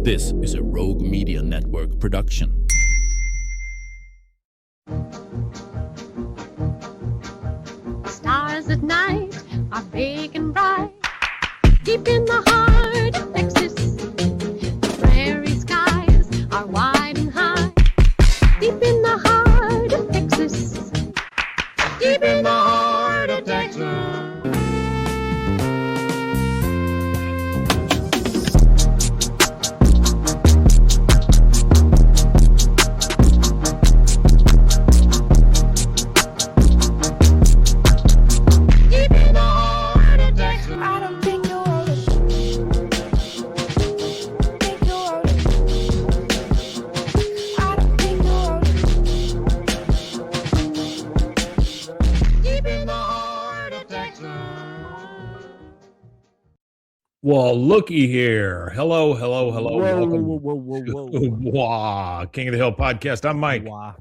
This is a Rogue Media Network production. Stars at night are big and bright. Deep in the heart of Texas, the prairie skies are wide and high. Deep in the heart of Texas, deep in the heart of Texas. Well, looky here. Hello. Whoa, Welcome whoa. to King of the Hill podcast. I'm Mike. Wow.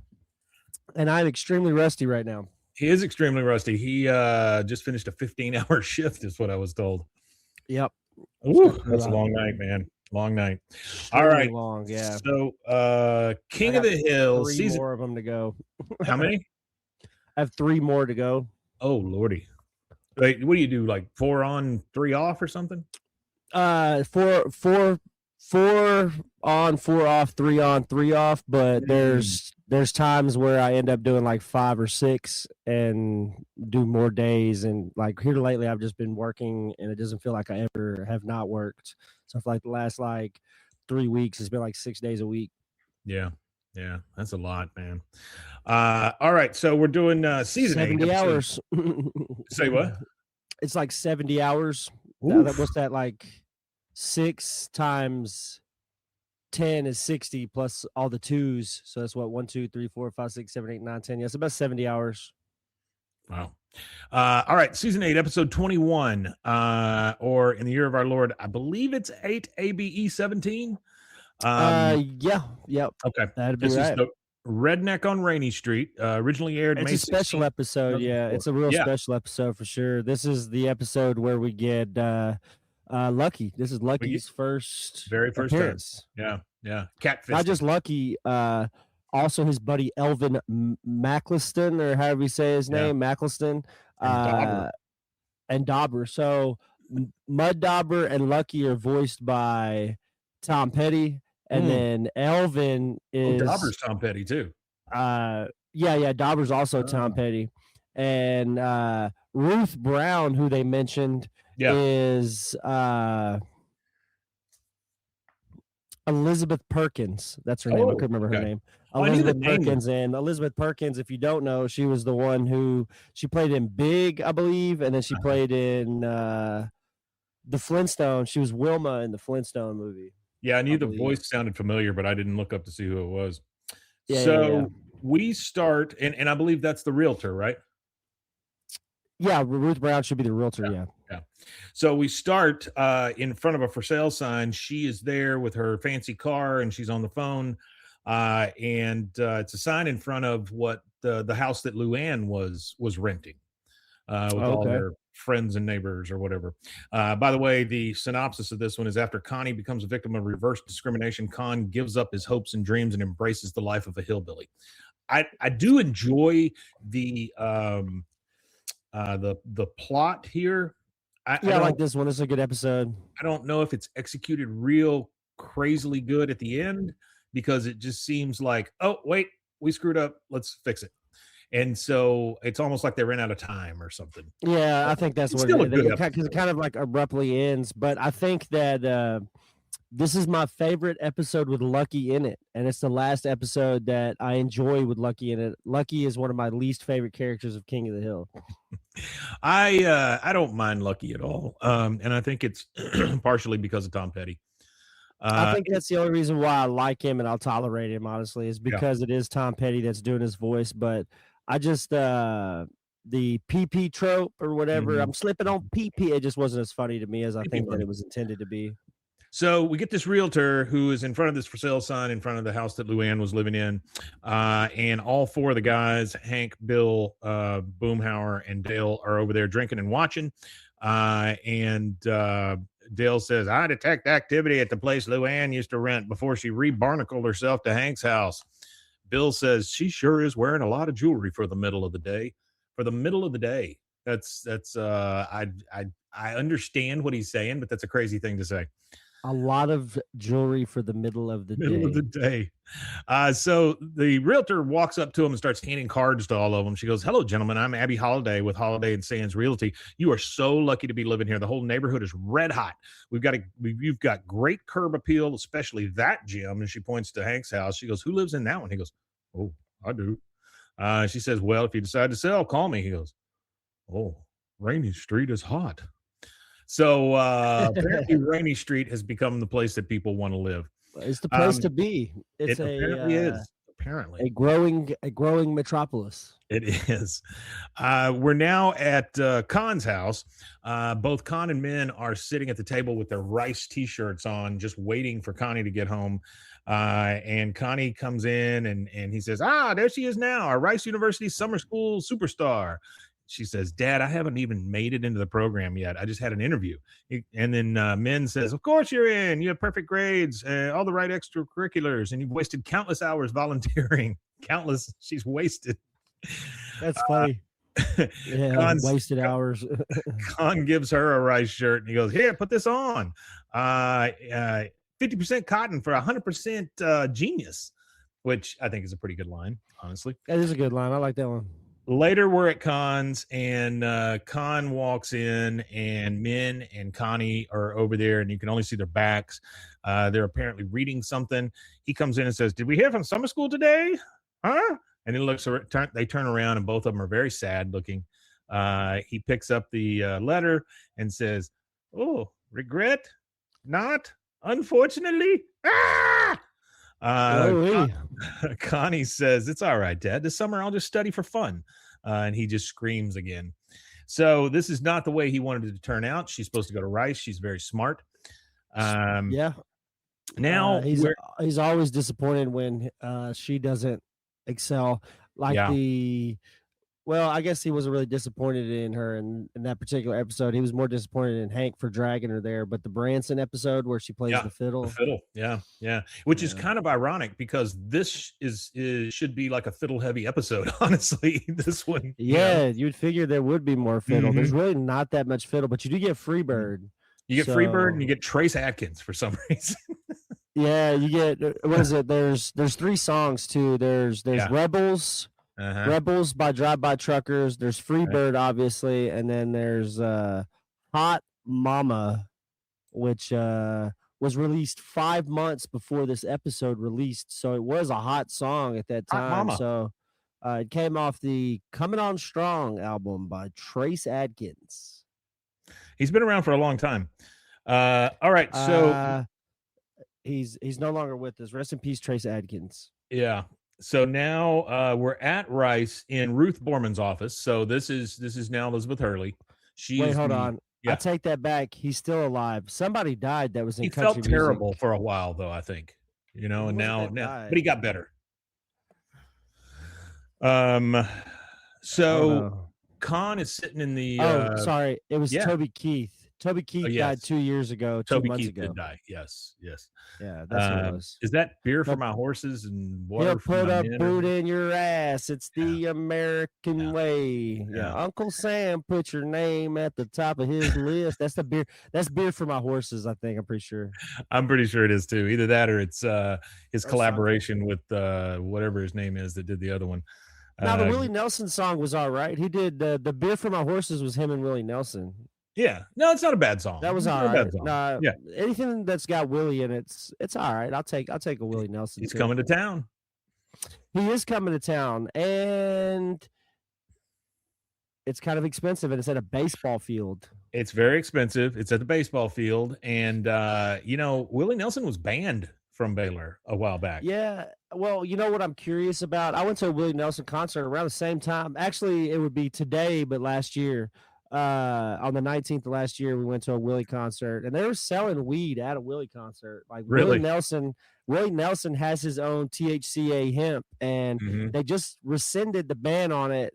And I'm extremely rusty right now. He is extremely rusty. He just finished a 15-hour shift, is what I was told. Yep. Ooh, that's a long night, man. Long night. All right. Long, yeah. So, King of the Hill. Three more of them to go. How many? I have 3 more to go. Oh, Lordy. Wait, what do you do? Like 4 on, 3 off or something? 4 on, 4 off, 3 on, 3 off. But there's times where I end up doing like 5 or 6 and do more days. And like here lately, I've just been working, and it doesn't feel like I ever have not worked. So for like the last 3 weeks, it's been like 6 days a week. Yeah, that's a lot, man. All right, so we're doing season 70 8 hours. Say what? It's like 70 hours. What's that, like 6 times 10 is 60 plus all the 2s. So that's what, 1, 2, 3, 4, 5, 6, 7, 8, 9, 10. Yeah, it's about 70 hours. Wow. All right, season 8, episode 21, or in the year of our Lord, I believe it's 8 ABE 17. Yeah. Okay. That'd be this right. is the Redneck on Rainey Street. Originally aired It's May a special 16th, episode. Yeah, it's a real special episode for sure. This is the episode where we get Lucky. This is Lucky's very first appearance. Time. Yeah. Catfish. Not just Lucky, also his buddy Elvin Mackliston, or however you say his name, Mackliston, and Dauber. So Mud Dauber and Lucky are voiced by Tom Petty. And then Elvin is Dauber's Tom Petty too. Yeah, Dauber's also Tom Petty. And Ruth Brown, who they mentioned, is Elizabeth Perkins. That's her name. I couldn't remember her name. Elizabeth Perkins. And Elizabeth Perkins, if you don't know, she was the one who she played in Big, I believe, and then she played in The Flintstones. She was Wilma in the Flintstone movie. Yeah, I knew the voice sounded familiar, but I didn't look up to see who it was. Yeah. We start, and I believe that's the realtor, right? Yeah, Ruth Brown should be the realtor, yeah. So we start in front of a for sale sign. She is there with her fancy car, and she's on the phone. And it's a sign in front of what the house that Luann was renting with all their friends and neighbors or whatever. By the way, the synopsis of this one is: after Connie becomes a victim of reverse discrimination, Kahn gives up his hopes and dreams and embraces the life of a hillbilly. I do enjoy the plot here. I like this one. This is a good episode. I don't know if it's executed real crazily good at the end, because it just seems like, oh wait, we screwed up, let's fix it. And so it's almost like they ran out of time or something. Yeah, I think that's what it is. Because it kind of like abruptly ends. But I think that this is my favorite episode with Lucky in it. And it's the last episode that I enjoy with Lucky in it. Lucky is one of my least favorite characters of King of the Hill. I don't mind Lucky at all. And I think it's partially because of Tom Petty. I think that's the only reason why I like him and I'll tolerate him, honestly, is because it is Tom Petty that's doing his voice. But I just the PP trope or whatever, I'm slipping on PP, it just wasn't as funny to me as I think that it was intended to be. So we get this realtor who is in front of this for sale sign in front of the house that Luann was living in. And all 4 of the guys, Hank, Bill, Boomhauer, and Dale, are over there drinking and watching. And Dale says, I detect activity at the place Luann used to rent before she re-barnacled herself to Hank's house. Bill says, she sure is wearing a lot of jewelry for the middle of the day. For the middle of the day. That's I understand what he's saying, but that's a crazy thing to say. A lot of jewelry for the middle of the Middle of the day. So the realtor walks up to him and starts handing cards to all of them. She goes, hello, gentlemen. I'm Abby Holiday with Holiday and Sands Realty. You are so lucky to be living here. The whole neighborhood is red hot. You've got great curb appeal, especially that gym. And she points to Hank's house. She goes, who lives in that one? He goes, oh, I do. She says, well, if you decide to sell, call me. He goes, oh, Rainey Street is hot. So apparently Rainey Street has become the place that people want to live. It's the place to be. It's apparently a growing metropolis. It is. We're now at Kahn's house. Both Kahn and Min are sitting at the table with their Rice t-shirts on, just waiting for Connie to get home. And Connie comes in and he says, there she is now, our Rice University summer school superstar. She says, Dad, I haven't even made it into the program yet. I just had an interview. And then Min says, of course you're in. You have perfect grades, all the right extracurriculars, and you've wasted countless hours volunteering. Countless. She's wasted. That's funny. Yeah, wasted hours. Kahn gives her a Rice shirt, and he goes, here, put this on. 50% cotton for 100% genius, which I think is a pretty good line, honestly. That is a good line. I like that one. Later, we're at Kahn's, and Kahn walks in, and Min and Connie are over there, and you can only see their backs. They're apparently reading something. He comes in and says, did we hear from summer school today? Huh? And he looks, they turn around, and both of them are very sad looking. He picks up the letter and says, oh, regret? Not? Unfortunately? Ah! Connie says, it's all right, Dad. This summer I'll just study for fun. And he just screams again. So this is not the way he wanted it to turn out. She's supposed to go to Rice. She's very smart. Yeah. Now he's always disappointed when she doesn't excel. Well, I guess he wasn't really disappointed in her in that particular episode. He was more disappointed in Hank for dragging her there. But the Branson episode where she plays the fiddle. Which is kind of ironic because this should be like a fiddle heavy episode, honestly. This one. Yeah, you'd figure there would be more fiddle. Mm-hmm. There's really not that much fiddle, but you do get Freebird. You get Freebird and you get Trace Adkins for some reason. Yeah, you get, what is it? There's 3 songs too. There's Rebels. Rebels by Drive-By Truckers. There's Freebird, obviously, and then there's Hot Mama, which was released 5 months before this episode released. So it was a hot song at that time. So it came off the Coming On Strong album by Trace Adkins. He's been around for a long time. All right, so he's no longer with us. Rest in peace, Trace Adkins. Yeah. So now we're at Rice in Ruth Borman's office. So this is now Elizabeth Hurley. Hold on. Yeah. I take that back. He's still alive. Somebody died that was in country music. He felt terrible for a while, though, I think. And now, but he got better. So Kahn is sitting in the. Sorry, it was Toby Keith. Toby Keith died 2 years ago. Toby 2 months Keith ago. did die. Yes. Yeah, that's what it was. Is that beer for my horses and water? He'll put a boot in your ass. It's the American way. Yeah. Uncle Sam put your name at the top of his list. That's the beer. That's beer for my horses. I think. I'm pretty sure. I'm pretty sure it is too. Either that or it's his collaboration with whatever his name is that did the other one. Now the Willie Nelson song was all right. He did the beer for my horses was him and Willie Nelson. Yeah, no, it's not a bad song. That was all right. Anything that's got Willie in it's all right. I'll take a Willie Nelson. He's coming to town. He is coming to town, and it's kind of expensive, and it's at a baseball field. It's very expensive. It's at the baseball field, and Willie Nelson was banned from Baylor a while back. Yeah. Well, you know what I'm curious about? I went to a Willie Nelson concert around the same time. Actually, it would be today, but last year. On the 19th of last year, we went to a Willie concert, and they were selling weed at a Willie concert. Like really? Willie Nelson has his own THCA hemp, and they just rescinded the ban on it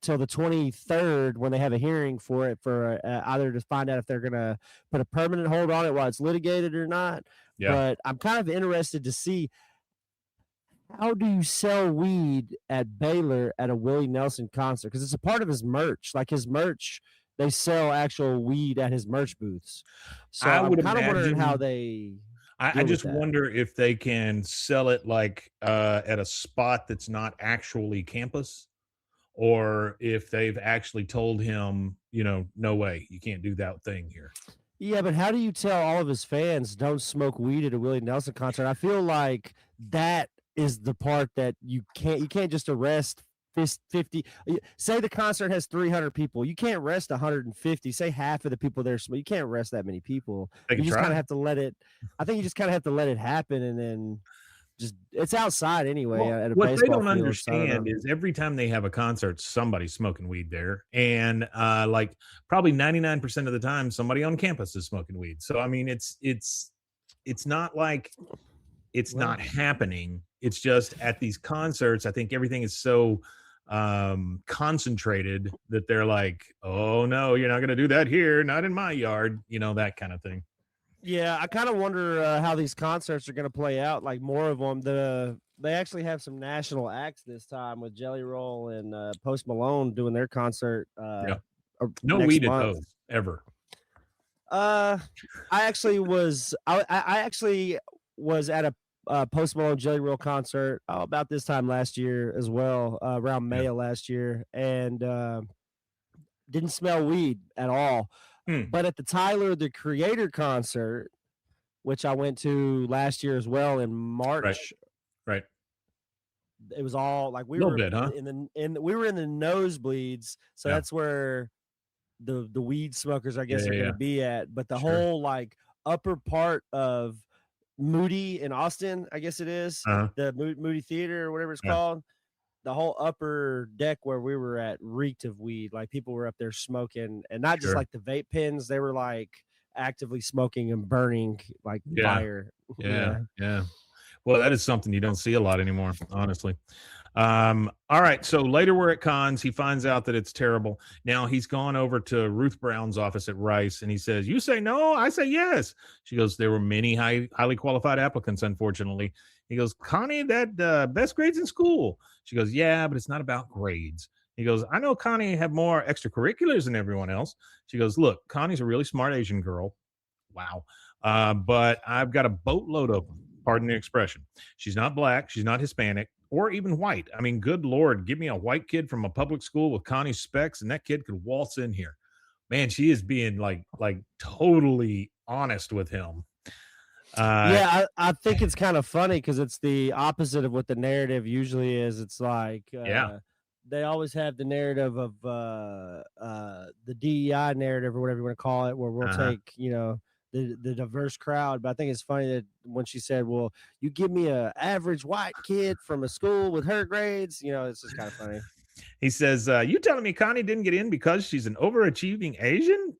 till the 23rd when they have a hearing for it for either to find out if they're going to put a permanent hold on it while it's litigated or not. Yeah. But I'm kind of interested to see, how do you sell weed at Baylor at a Willie Nelson concert? Because it's a part of his merch. Like his merch, they sell actual weed at his merch booths. So I would I'm kind of wondering imagine- how they. I just wonder if they can sell it like at a spot that's not actually campus, or if they've actually told him, no way, you can't do that thing here. Yeah, but how do you tell all of his fans don't smoke weed at a Willie Nelson concert? I feel like that is the part that you can't just arrest 50. Say the concert has 300 people. You can't arrest 150. Say half of the people there. You can't arrest that many people. You just kind of have to let it. I think you just kind of have to let it happen, and then just it's outside anyway. Well, at a what they baseball don't field, understand is every time they have a concert, somebody's smoking weed there, and like probably 99% of the time, somebody on campus is smoking weed. So I mean, it's not like it's not happening. It's just at these concerts, I think everything is so concentrated that they're like, oh no, you're not going to do that here, not in my yard, that kind of thing. Yeah, I kind of wonder how these concerts are going to play out. Like more of them. They actually have some national acts this time with Jelly Roll and Post Malone doing their concert. No weed at those ever. I actually was at a Post Malone Jelly Roll concert about this time last year as well, around May of last year, and didn't smell weed at all. But at the Tyler the Creator concert, which I went to last year as well in March, right. It was all like we were in the nosebleeds, so that's where the weed smokers, I guess, are going to be at. But the whole like upper part of Moody in Austin, I guess it is, the Moody Theater or whatever it's called. The whole upper deck where we were at reeked of weed. Like people were up there smoking, and not just like the vape pens. They were like actively smoking and burning like fire. Yeah. Well, that is something you don't see a lot anymore, honestly. All right. So later we're at Kahn's. He finds out that it's terrible. Now he's gone over to Ruth Brown's office at Rice, and he says, "You say no, I say yes." She goes, "There were many highly qualified applicants, unfortunately." He goes, "Connie, that best grades in school." She goes, "Yeah, but it's not about grades." He goes, "I know Connie had more extracurriculars than everyone else." She goes, "Look, Connie's a really smart Asian girl." Wow. But I've got a boatload of them. Pardon the expression. She's not black. She's not Hispanic or even white. I mean, good Lord, give me a white kid from a public school with Connie's specs, and that kid could waltz in here. Man, she is being like totally honest with him. I think it's kind of funny because it's the opposite of what the narrative usually is. It's like, they always have the narrative of the DEI narrative or whatever you want to call it, where we'll take, the diverse crowd. But I think it's funny that when she said, "Well, you give me a average white kid from a school with her grades," it's just kind of funny. He says, "You telling me Connie didn't get in because she's an overachieving Asian?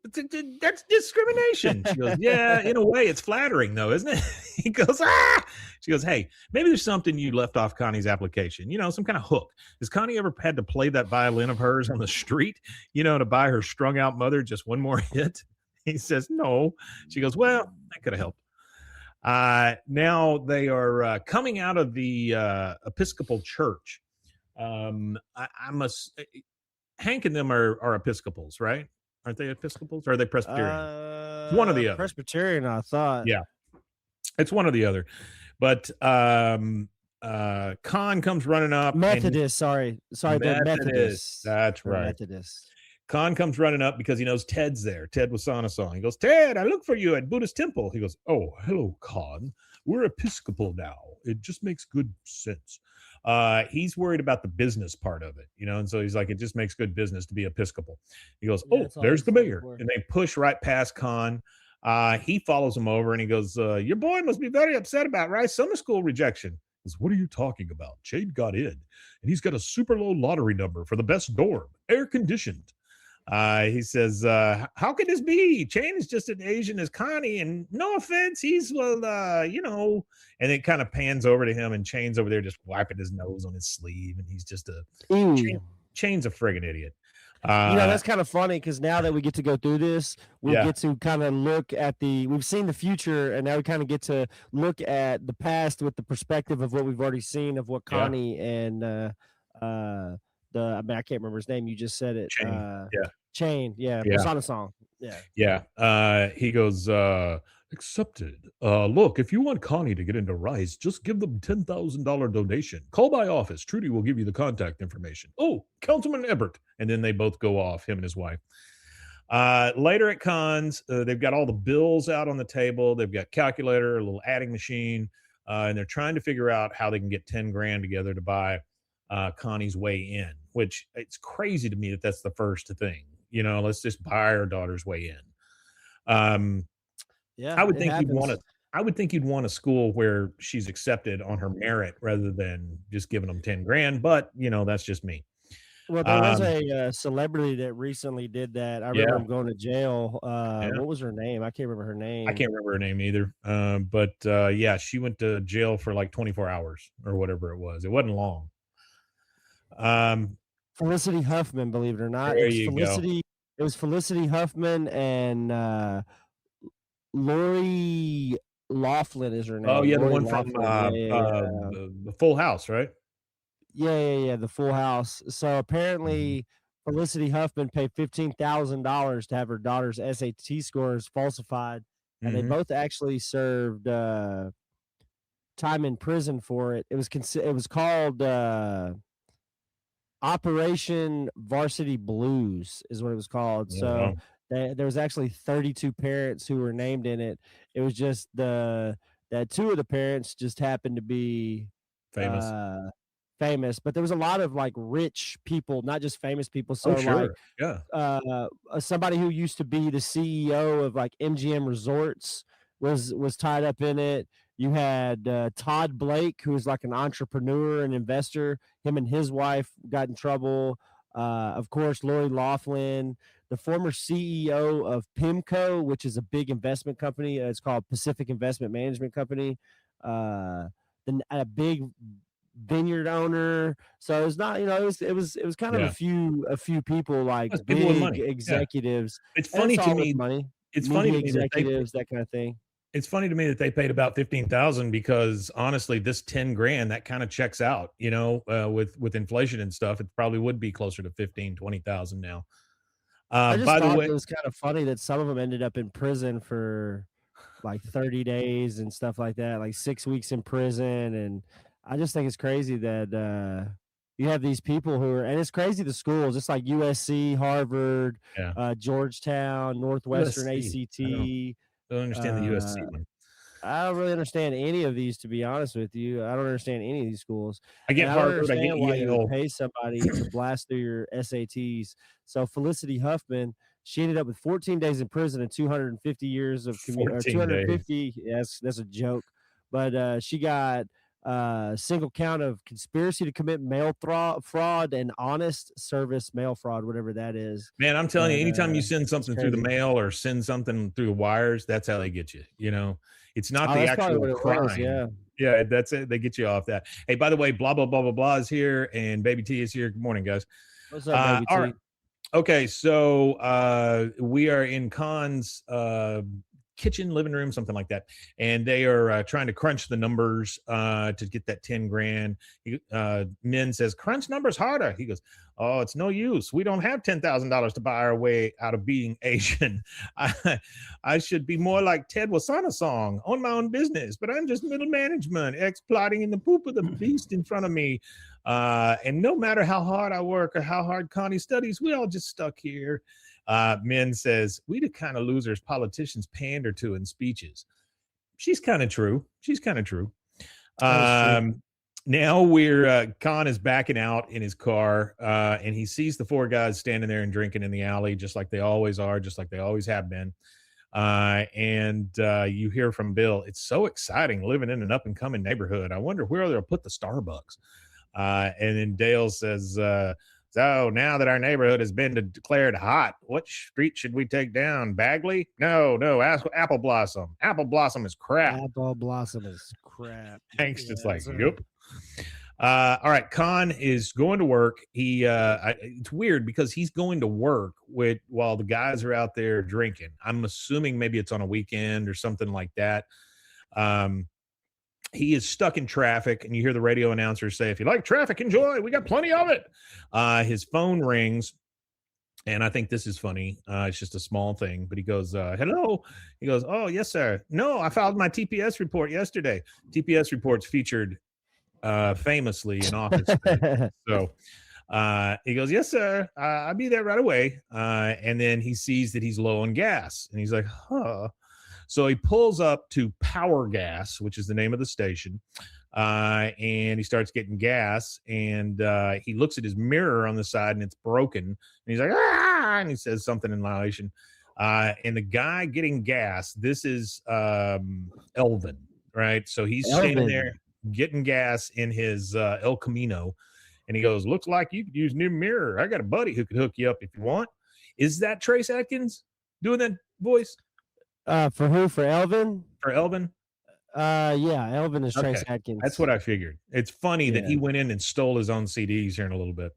That's discrimination." She goes, "Yeah, in a way it's flattering though, isn't it?" He goes, "Ah!" She goes, "Hey, maybe there's something you left off Connie's application, some kind of hook. Has Connie ever had to play that violin of hers on the street, to buy her strung out mother just one more hit?" He says, "No." She goes, "Well, that could have helped." Now they are coming out of the Episcopal Church. Hank and them are Episcopals, right? Aren't they Episcopals or are they Presbyterian? One or the other. Presbyterian, I thought. Yeah, it's one or the other. But Kahn comes running up. Methodist, sorry, they're Methodist. That's right. Methodist. Kahn comes running up because he knows Ted's there. Ted was Wasanason. He goes, "Ted, I look for you at Buddhist temple." He goes, "Oh, hello, Kahn. We're Episcopal now. It just makes good sense." He's worried about the business part of it, and so he's like, it just makes good business to be Episcopal. He goes, "Oh, there's the mayor." And they push right past Kahn. He follows him over and he goes, "Your boy must be very upset about Rice Summer School rejection." He goes, "What are you talking about? Chade got in, and he's got a super low lottery number for the best dorm, air conditioned." He says, "How could this be? Chane is just as Asian as Connie, and no offense, he's and it kind of pans over to him, and Chane's over there just wiping his nose on his sleeve, and he's just Chain's a friggin' idiot. That's kind of funny because now that we get to go through this, we get to kind of look at we've seen the future, and now we kind of get to look at the past with the perspective of what we've already seen of what Connie and I can't remember his name. You just said it. Chain. Persona song. He goes, accepted. Look, if you want Connie to get into Rice, just give them $10,000 donation. Call my office. Trudy will give you the contact information. Oh, Councilman Ebert. And then they both go off, him and his wife. Later at Kahn's, they've got all the bills out on the table. They've got calculator, a little adding machine, and they're trying to figure out how they can get 10 grand together to buy Connie's way in, which it's crazy to me that that's the first thing. Let's just buy our daughter's way in. I would think you'd want a school where she's accepted on her merit rather than just giving them 10 grand. But that's just me. Well, there was a celebrity that recently did that. I remember him going to jail. What was her name? I can't remember her name. I can't remember her name either. But she went to jail for like 24 hours or whatever it was. It wasn't long. Felicity Huffman, believe it or not. It was Felicity Huffman and Lori Loughlin is her name. Oh, yeah, the Lori one from the Full House, right? Yeah, the Full House. So apparently Felicity Huffman paid $15,000 to have her daughter's SAT scores falsified, and they both actually served time in prison for it. It was called Operation Varsity Blues is what it was called. So there was actually 32 parents who were named in it. It was just that two of the parents just happened to be famous, but there was a lot of like rich people, not just famous people. So somebody who used to be the CEO of like MGM Resorts was tied up in it. You had Todd Blake, who was like an entrepreneur and investor. Him and his wife got in trouble. Of course, Lori Loughlin, the former CEO of PIMCO, which is a big investment company. It's called Pacific Investment Management Company. A big vineyard owner. So it's not, it was kind of a few people, like big executives. It's funny to me. Money. It's funny to me executives, that kind of thing. It's funny to me that they paid about 15,000 because honestly, this 10 grand, that kind of checks out, with inflation and stuff, it probably would be closer to 15, 20,000 now. I just thought it was kind of funny that some of them ended up in prison for like 30 days and stuff like that, like 6 weeks in prison. And I just think it's crazy that you have these people and it's crazy the schools, just like USC, Harvard, Georgetown, Northwestern, USC. ACT. I don't understand the USC one. I don't really understand any of these, to be honest with you. I don't understand any of these schools. I get Harvard. I get why you would pay somebody to blast through your SATs. So Felicity Huffman, she ended up with 14 days in prison and 250 years of community. 250. Yes, that's a joke. But she got single count of conspiracy to commit mail fraud and honest service mail fraud, whatever that is. Man, I'm telling you, anytime you send something through the mail or send something through the wires, that's how they get you. It's not the actual crime. Yeah, that's it. They get you off that. Hey, by the way, blah blah blah blah blah is here, and Baby T is here. Good morning, guys. What's up, Baby T? All right. Okay, so we are in Kahn's kitchen, living room, something like that, and they are trying to crunch the numbers to get that 10 grand. Min says, crunch numbers harder. He goes, oh, it's no use. We don't have $10,000 to buy our way out of being Asian. I should be more like Ted Wasana song, own my own business, but I'm just middle management, exploiting in the poop of the beast in front of me. And no matter how hard I work or how hard Connie studies, we all just stuck here. Min says, we the kind of losers politicians pander to in speeches. She's kind of true. Now Kahn is backing out in his car, and he sees the four guys standing there and drinking in the alley, just like they always are, just like they always have been. And you hear from Bill, it's so exciting living in an up and coming neighborhood. I wonder where they'll put the Starbucks. And then Dale says, so now that our neighborhood has been declared hot, what street should we take down? Bagley? No, Apple Blossom. Apple Blossom is crap. Apple Blossom is crap. Hank's just like, yep. All right, Kahn is going to work. It's weird because he's going to work while the guys are out there drinking. I'm assuming maybe it's on a weekend or something like that. He is stuck in traffic, and you hear the radio announcer say, "If you like traffic, enjoy. We got plenty of it." His phone rings, and I think this is funny. It's just a small thing, but he goes, "Hello." He goes, "Oh, yes, sir. No, I filed my TPS report yesterday." TPS reports featured famously in Office Space. So he goes, "Yes, sir. I'll be there right away." And then he sees that he's low on gas, and he's like, "Huh." So he pulls up to Power Gas, which is the name of the station, and he starts getting gas. And he looks at his mirror on the side, and it's broken. And he's like, "Ah!" And he says something in violation. And the guy getting gas, this is Elvin, right? So he's standing there getting gas in his El Camino, and he goes, "Looks like you could use a new mirror. I got a buddy who could hook you up if you want." Is that Trace Atkins doing that voice? For who? For Elvin? For Elvin? Yeah, Elvin is Trace Atkins. That's what I figured. It's funny that he went in and stole his own CDs here in a little bit.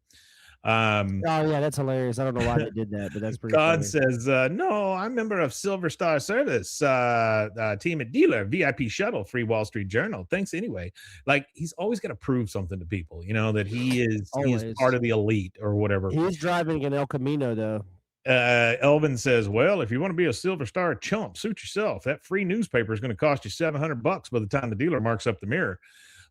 Oh yeah, that's hilarious. I don't know why they did that, but that's pretty God funny. says, "No, I'm a member of Silver Star Service, team at dealer, VIP shuttle, Free Wall Street Journal. Thanks anyway." Like, he's always got to prove something to people, that he is part of the elite or whatever. He's driving an El Camino though. Elvin says, "Well, if you want to be a Silver Star chump, suit yourself. That free newspaper is going to cost you $700 by the time the dealer marks up the mirror."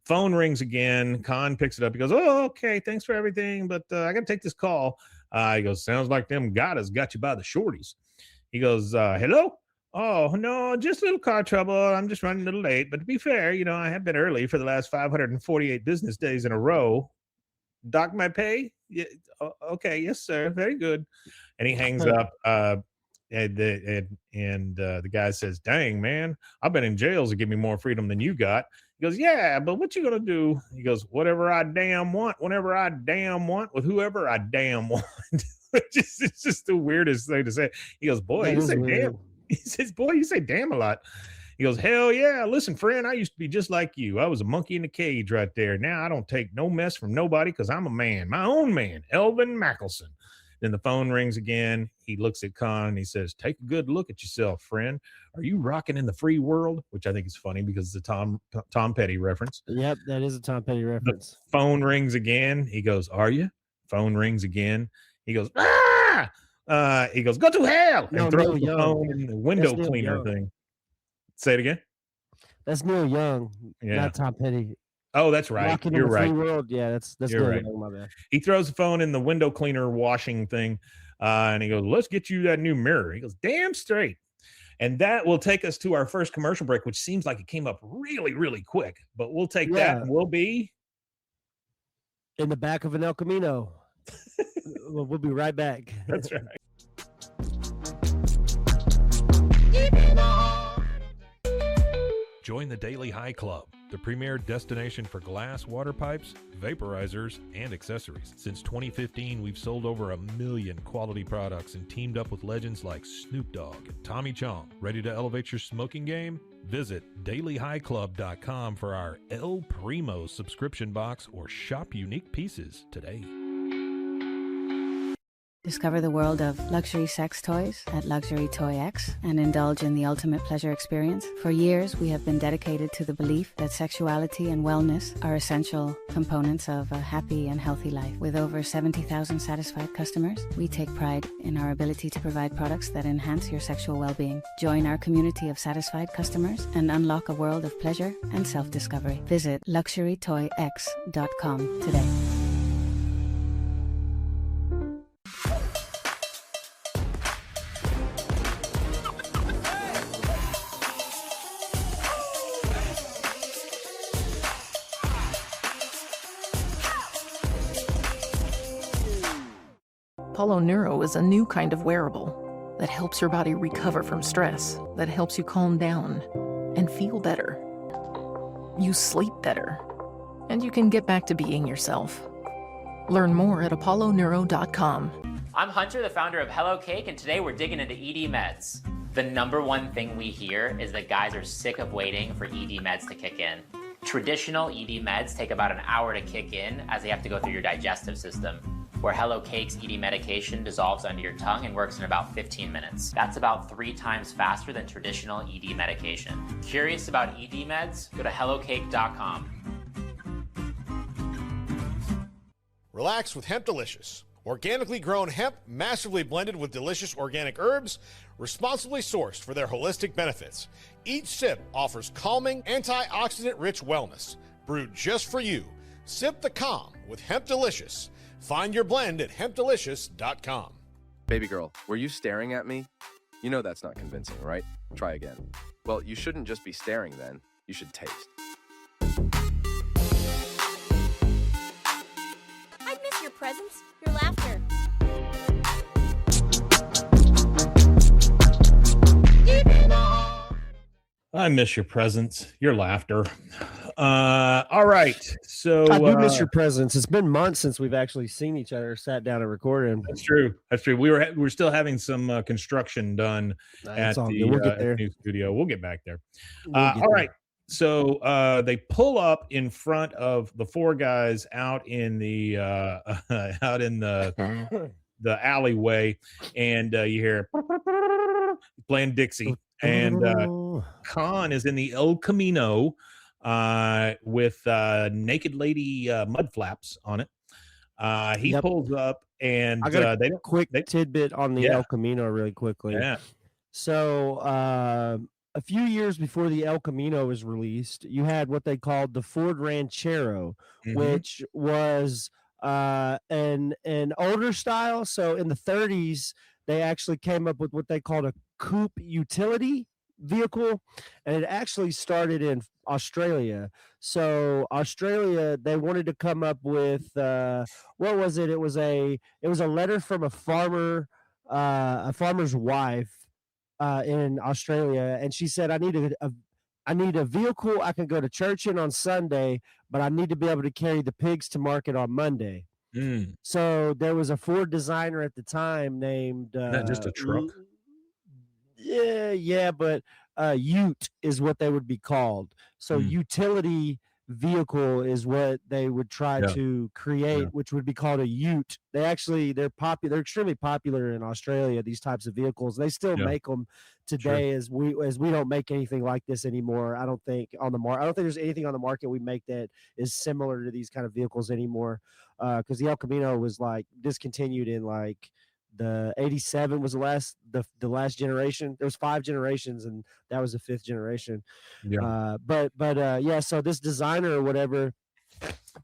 Phone rings again. Kahn picks it up. He goes, "Oh, okay. Thanks for everything, but I got to take this call." He goes, "Sounds like them Gattas got you by the shorties." He goes, "Hello? Oh, no, just a little car trouble. I'm just running a little late. But to be fair, I have been early for the last 548 business days in a row. Dock my pay?" "Yeah, okay. Yes, sir. Very good." And he hangs up. And the guy says, "Dang, man, I've been in jails to give me more freedom than you got." He goes, "Yeah, but what you gonna do?" He goes, "Whatever I damn want, whenever I damn want, with whoever I damn want." It's just the weirdest thing to say. He goes, "Boy, you say damn." He says, "Boy, you say damn a lot." He goes, "Hell yeah. Listen, friend, I used to be just like you. I was a monkey in the cage right there. Now I don't take no mess from nobody because I'm a man, my own man, Elvin Mackelson." Then the phone rings again. He looks at Kahn and he says, "Take a good look at yourself, friend. Are you rocking in the free world?" Which I think is funny because it's a Tom Petty reference. Yep, that is a Tom Petty reference. The phone rings again. He goes, "Are you?" Phone rings again. He goes, "Ah!" He goes, "Go to hell!" And throws the phone in the window cleaner thing. Say it again. That's Neil Young, not Tom Petty. Oh, that's right. Rocking You're in the right. free world. Yeah, that's You're right. My bad. He throws the phone in the window cleaner washing thing, and he goes, "Let's get you that new mirror." He goes, "Damn straight." And that will take us to our first commercial break, which seems like it came up really, really quick. But we'll take that, and we'll be in the back of an El Camino. We'll be right back. That's right. Join the Daily High Club, the premier destination for glass water pipes, vaporizers, and accessories. Since 2015, we've sold over 1 million quality products and teamed up with legends like Snoop Dogg and Tommy Chong. Ready to elevate your smoking game? Visit dailyhighclub.com for our El Primo subscription box or shop unique pieces today. Discover the world of luxury sex toys at Luxury Toy X and indulge in the ultimate pleasure experience. For years, we have been dedicated to the belief that sexuality and wellness are essential components of a happy and healthy life. With over 70,000 satisfied customers, we take pride in our ability to provide products that enhance your sexual well-being. Join our community of satisfied customers and unlock a world of pleasure and self-discovery. Visit luxurytoyx.com today. Apollo Neuro is a new kind of wearable that helps your body recover from stress, that helps you calm down and feel better. You sleep better, and you can get back to being yourself. Learn more at apolloneuro.com. I'm Hunter, the founder of Hello Cake, and today we're digging into ED meds. The number one thing we hear is that guys are sick of waiting for ED meds to kick in. Traditional ED meds take about an hour to kick in as they have to go through your digestive system, where Hello Cake's ED medication dissolves under your tongue and works in about 15 minutes. That's about 3 times faster than traditional ED medication. Curious about ED meds? Go to hellocake.com. Relax with Hemp Delicious. Organically grown hemp, massively blended with delicious organic herbs, responsibly sourced for their holistic benefits. Each sip offers calming, antioxidant-rich wellness. Brewed just for you. Sip the calm with Hemp Delicious. Find your blend at hempdelicious.com. Baby girl, were you staring at me? You know that's not convincing, right? Try again. Well, you shouldn't just be staring then. You should taste. I miss your presence, your laughter. I miss your presence, your laughter. All right. So I do miss your presence. It's been months since we've actually seen each other, sat down and recorded. That's true. That's true. We're still having some construction done at the new studio. We'll get back there. All right. So they pull up in front of the 4 guys out in the the alleyway, and you hear playing Dixie. And Kahn is in the El Camino with naked lady mud flaps on it. He pulls up, and I got a quick tidbit on the El Camino really quickly. Yeah. So a few years before the El Camino was released, you had what they called the Ford Ranchero, which was an older style. So in the 30s, they actually came up with what they called a coupe utility vehicle, and it actually started in Australia. So Australia, they wanted to come up with what was it? It was a letter from a farmer's wife in Australia, and she said, I need a vehicle I can go to church in on Sunday, but I need to be able to carry the pigs to market on Monday. So there was a Ford designer at the time named not just a truck. But ute is what they would be called. So utility vehicle is what they would try to create, which would be called a ute. They're extremely popular in Australia, these types of vehicles. They still make them today, as we don't make anything like this anymore. I don't think on the market. I don't think there's anything on the market we make that is similar to these kind of vehicles anymore. Because the El Camino was like discontinued in like the 87 was the last generation. There was 5 generations, and that was the 5th generation. So this designer or whatever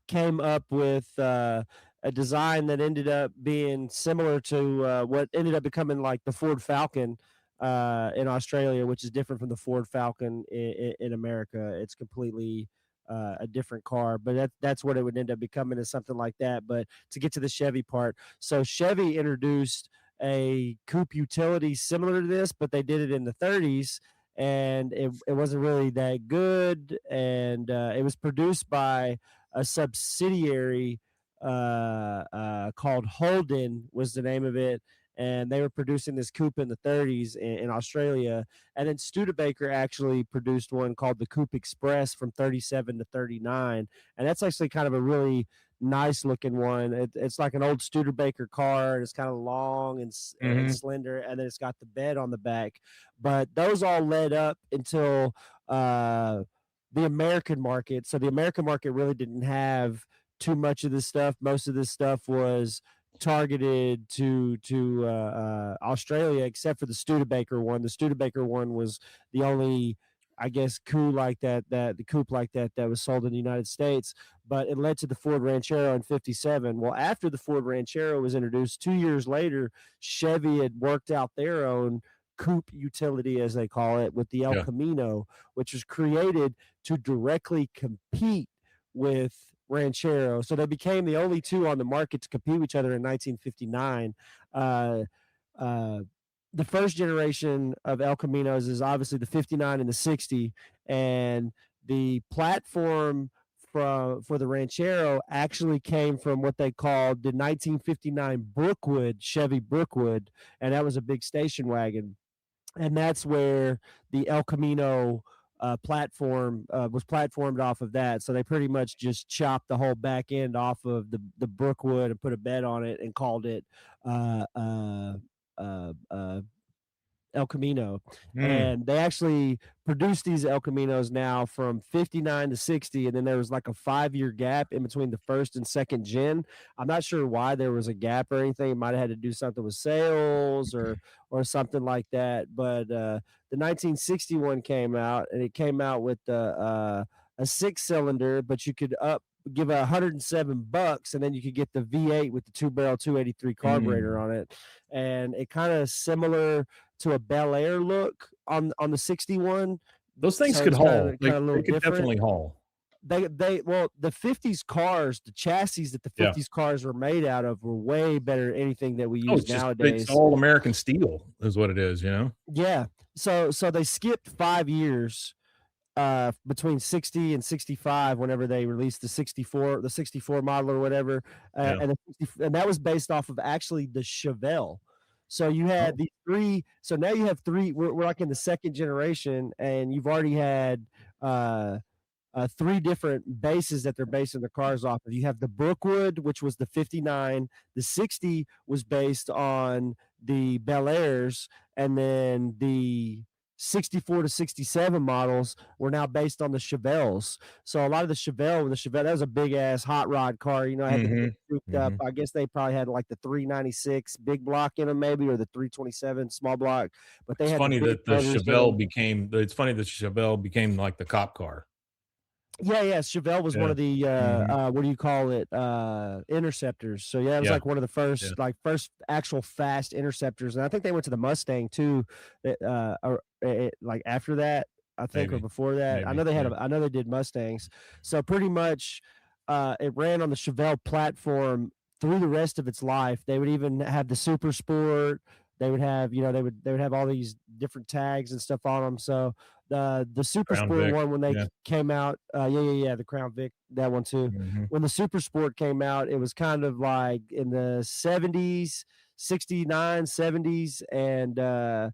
came up with a design that ended up being similar to what ended up becoming like the Ford Falcon in Australia, which is different from the Ford Falcon in America. It's completely a different car, but that's what it would end up becoming, is something like that. But to get to the Chevy part, so Chevy introduced a coupe utility similar to this, but they did it in the 30s, and it wasn't really that good. And it was produced by a subsidiary called Holden was the name of it. And they were producing this coupe in the 30s in Australia. And then Studebaker actually produced one called the Coupe Express from 37 to 39. And that's actually kind of a really nice looking one. It's like an old Studebaker car, and it's kind of long and slender, and then it's got the bed on the back. But those all led up until the American market. So the American market really didn't have too much of this stuff. Most of this stuff was targeted to Australia, except for the Studebaker one. The Studebaker one was the only, I guess, coupe like that was sold in the United States. But it led to the Ford Ranchero in 57. Well, after the Ford Ranchero was introduced, 2 years later, Chevy had worked out their own coupe utility, as they call it, with the El Camino, which was created to directly compete with Ranchero. So they became the only 2 on the market to compete with each other in 1959. The first generation of El Caminos is obviously the 59 and the 60, and the platform for the Ranchero actually came from what they called the 1959 Brookwood, Chevy Brookwood, and that was a big station wagon. And that's where the El Camino platform was platformed off of that. So they pretty much just chopped the whole back end off of the Brookwood and put a bed on it and called it uh, uh, El Camino. And they actually produced these El Caminos now from 59 to 60, and then there was like a 5-year gap in between the first and second gen. I'm not sure why there was a gap or anything. It might have had to do something with sales or something like that. But the 1961 came out, and it came out with a 6-cylinder, but you could give $107, and then you could get the V8 with the 2-barrel 283 carburetor on it, and it kind of similar to a Bel Air look on the 61. Those things could haul. They could definitely haul. Well, the 50s cars, the chassis that the 50s cars were made out of were way better than anything that we use nowadays. It's all American steel is what it is, you know? Yeah. So they skipped 5 years between 60 and 65 whenever they released the 64 model or whatever, and that was based off of actually the Chevelle. So you had these 3. So now you have 3. We're like in the second generation, and you've already had 3 different bases that they're basing the cars off of. You have the Brookwood, which was the 59. The 60 was based on the Bel Airs, and then the 64 to 67 models were now based on the Chevelles. So a lot of the Chevelle, that was a big ass hot rod car, you know, had the souped up. I guess they probably had like the 396 big block in them, maybe, or the 327 small block. But they It's had funny that the Chevelle became. It's funny that Chevelle became like the cop car. Yeah, Chevelle was one of the what do you call it? Interceptors. So it was like one of the first first actual fast interceptors, and I think they went to the Mustang too. Like after that, I think, or before that. I know they had. I know they did Mustangs. So pretty much, it ran on the Chevelle platform through the rest of its life. They would even have the Super Sport. They would have, they would have all these different tags and stuff on them. So the Super Crown Sport Vic, one, when they came out, the Crown Vic, that one too. When the Super Sport came out, it was kind of like in the 70s, 69, 70s, and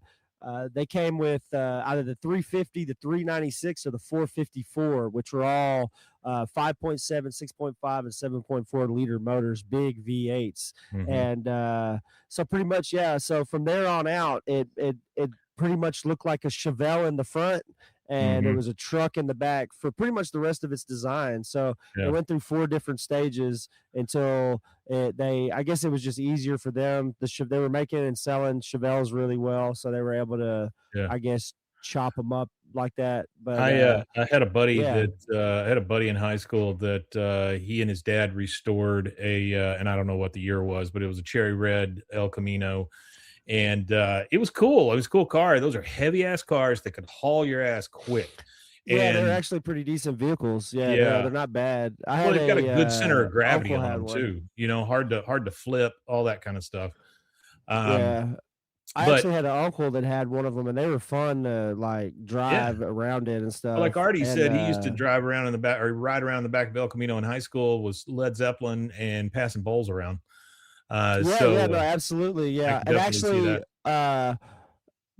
they came with either the 350, the 396, or the 454, which were all 5.7, 6.5, and 7.4 liter motors, big V8s. And so pretty much, so from there on out, it pretty much looked like a Chevelle in the front, and it was a truck in the back for pretty much the rest of its design. So it went through 4 different stages until I guess it was just easier for them. They were making and selling Chevelles really well, so they were able to, I guess, chop them up like that. But I had a buddy in high school that he and his dad restored and I don't know what the year was, but it was a cherry red El Camino. And it was cool. It was a cool car. Those are heavy ass cars that could haul your ass quick. Yeah, they're actually pretty decent vehicles. They're not bad. They've got a good center of gravity on them too. You know, hard to flip, all that kind of stuff. I actually had an uncle that had one of them, and they were fun to like drive around it and stuff. Like Artie said, he used to drive around in the back or ride around the back of El Camino in high school, was Led Zeppelin and passing bowls around. No, absolutely, and actually,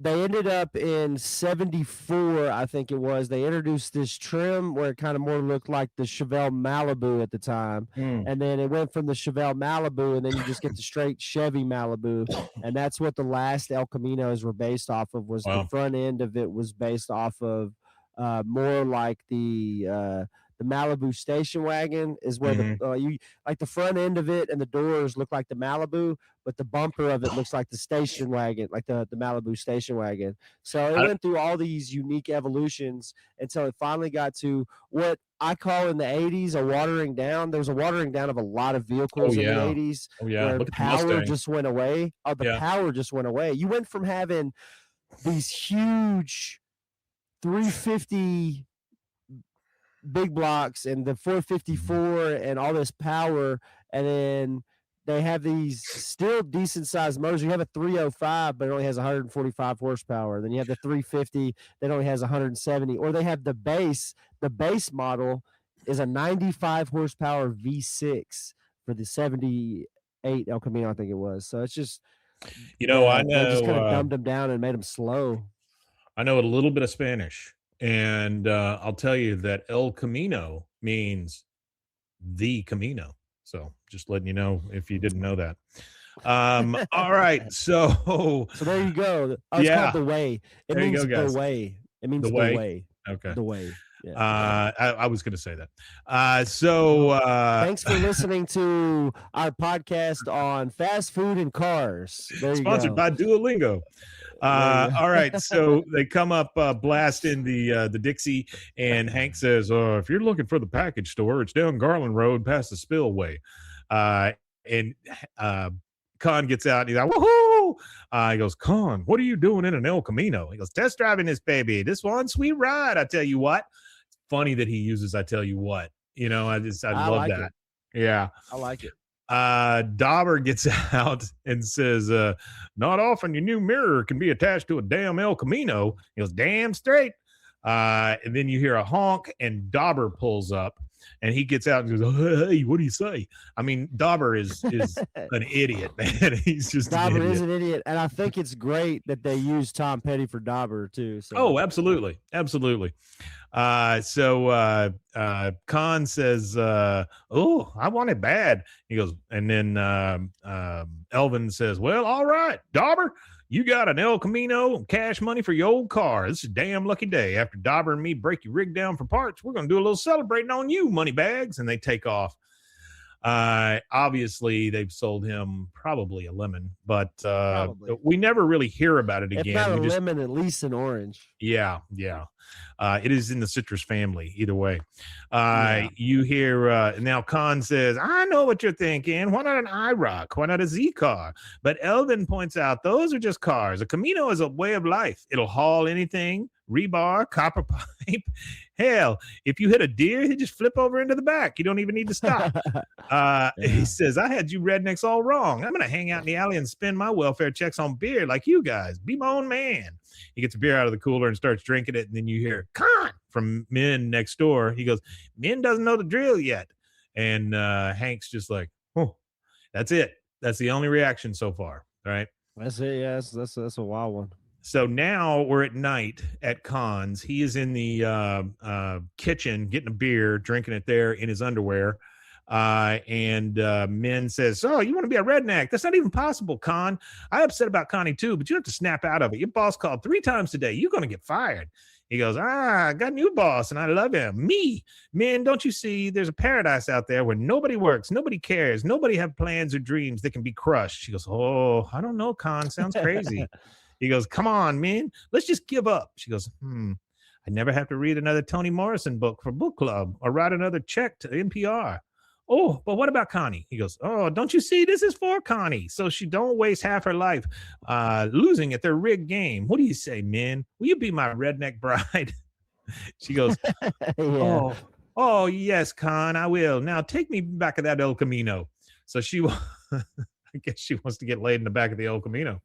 they ended up in 74, I think it was. They introduced this trim where it kind of more looked like the Chevelle Malibu at the time, and then it went from the Chevelle Malibu, and then you just get the straight Chevy Malibu, and that's what the last El Caminos were based off of. Was the front end of it was based off of more like the Malibu station wagon is where you like the front end of it and the doors look like the Malibu, but the bumper of it looks like the station wagon, like the Malibu station wagon. So it went through all these unique evolutions until it finally got to what I call in the 80s a watering down. There was a watering down of a lot of vehicles in the 80s where the power just went away. Power just went away. You went from having these huge 350 big blocks and the 454 and all this power, and then they have these still decent sized motors. You have a 305, but it only has 145 horsepower. Then you have the 350 that only has 170, or they have the base model is a 95 horsepower V6 for the 78 El Camino, I think it was. So it's just, I know they just kind of dumbed them down and made them slow. I know a little bit of Spanish. And I'll tell you that El Camino means the Camino. So just letting you know if you didn't know that. All right. So there you go. Oh, it's called the way. It there you means go, guys. the way. It means The the way? way. Okay. The way. Yeah. I was going to say that. So thanks for listening to our podcast on fast food and cars. There you sponsored go. by Duolingo. All right, so they come up blasting the Dixie, and Hank says, if you're looking for the package store, it's down Garland Road past the spillway. And Kahn gets out, and he's like, woohoo! He goes, Kahn, what are you doing in an El Camino? He goes, test driving this baby. This one sweet ride, I tell you what. It's funny that he uses I tell you what. I love like that. It. Yeah. I like it. Dauber gets out and says, not often your new mirror can be attached to a damn El Camino. He goes, damn straight. And then you hear a honk, and Dauber pulls up, and he gets out and goes, hey, what do you say? I mean, Dauber is an idiot, man. He's just Dauber is an idiot, and I think it's great that they use Tom Petty for Dauber too. So. Oh, absolutely. So Kahn says, oh, I want it bad. He goes, and then Elvin says, well, all right, Dauber, you got an El Camino and cash money for your old car. This is a damn lucky day. After Dauber and me break your rig down for parts, we're going to do a little celebrating on you, money bags. And they take off. Obviously they've sold him probably a lemon, but we never really hear about it again. If not a lemon, at least an orange. Yeah. It is in the citrus family either way. You hear now Kahn says, I know what you're thinking. Why not an IROC? Why not a Z car? But Elvin points out those are just cars. A Camino is a way of life. It'll haul anything, rebar, copper pipe. Hell, if you hit a deer, he'll just flip over into the back. You don't even need to stop. He says, I had you rednecks all wrong. I'm going to hang out in the alley and spend my welfare checks on beer like you guys. Be my own man. He gets a beer out of the cooler and starts drinking it. And then you hear Kahn from Min next door. He goes, Min doesn't know the drill yet. And Hank's just like, oh, that's it. That's the only reaction so far. Right. That's it. Yeah, that's a wild one. So now we're at night at Kahn's. He is in the kitchen getting a beer, drinking it there in his underwear. And Min says, oh, you want to be a redneck? That's not even possible, Kahn. I'm upset about Connie too, but you have to snap out of it. Your boss called 3 times today. You're going to get fired. He goes, I got a new boss and I love him. Me. Min, don't you see there's a paradise out there where nobody works, nobody cares, nobody have plans or dreams that can be crushed. She goes, oh, I don't know, Kahn. Sounds crazy. He goes, come on, man, let's just give up. She goes, I never have to read another Toni Morrison book for book club or write another check to NPR. Oh, but what about Connie? He goes, oh, don't you see this is for Connie, so she don't waste half her life losing at their rigged game. What do you say, man? Will you be my redneck bride? She goes, yeah. oh, yes, Kahn, I will. Now take me back to that El Camino. So she I guess she wants to get laid in the back of the El Camino.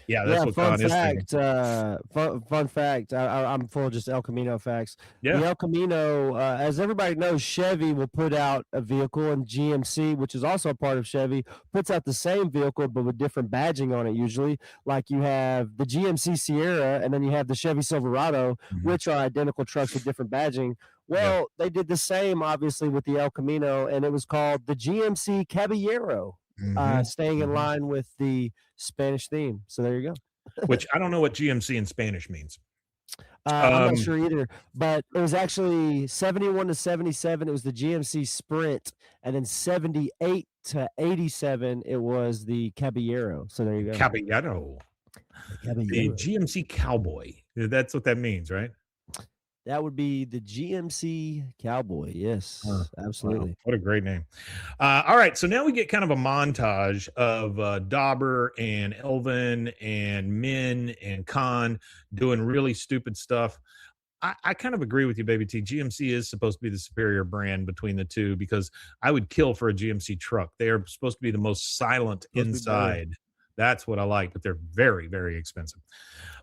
Yeah, that's what Kahn is thinking. Fun fact. I'm full of just El Camino facts. Yeah. The El Camino, as everybody knows, Chevy will put out a vehicle, and GMC, which is also a part of Chevy, puts out the same vehicle but with different badging on it usually. Like you have the GMC Sierra, and then you have the Chevy Silverado, which are identical trucks with different badging. Well, they did the same, obviously, with the El Camino, and it was called the GMC Caballero. Staying in line with the Spanish theme. So there you go. Which I don't know what GMC in Spanish means. I'm not sure either, but it was actually 71 to 77. It was the GMC Sprint, and then 78 to 87. It was the Caballero. So there you go. Caballero. The GMC Cowboy. That's what that means, right? That would be the GMC Cowboy. Yes, absolutely. Wow. What a great name. All right. So now we get kind of a montage of Dauber and Elvin and Min and Kahn doing really stupid stuff. I kind of agree with you, Baby T. GMC is supposed to be the superior brand between the two because I would kill for a GMC truck. They are supposed to be the most silent inside. That's what I like, but they're very, very expensive.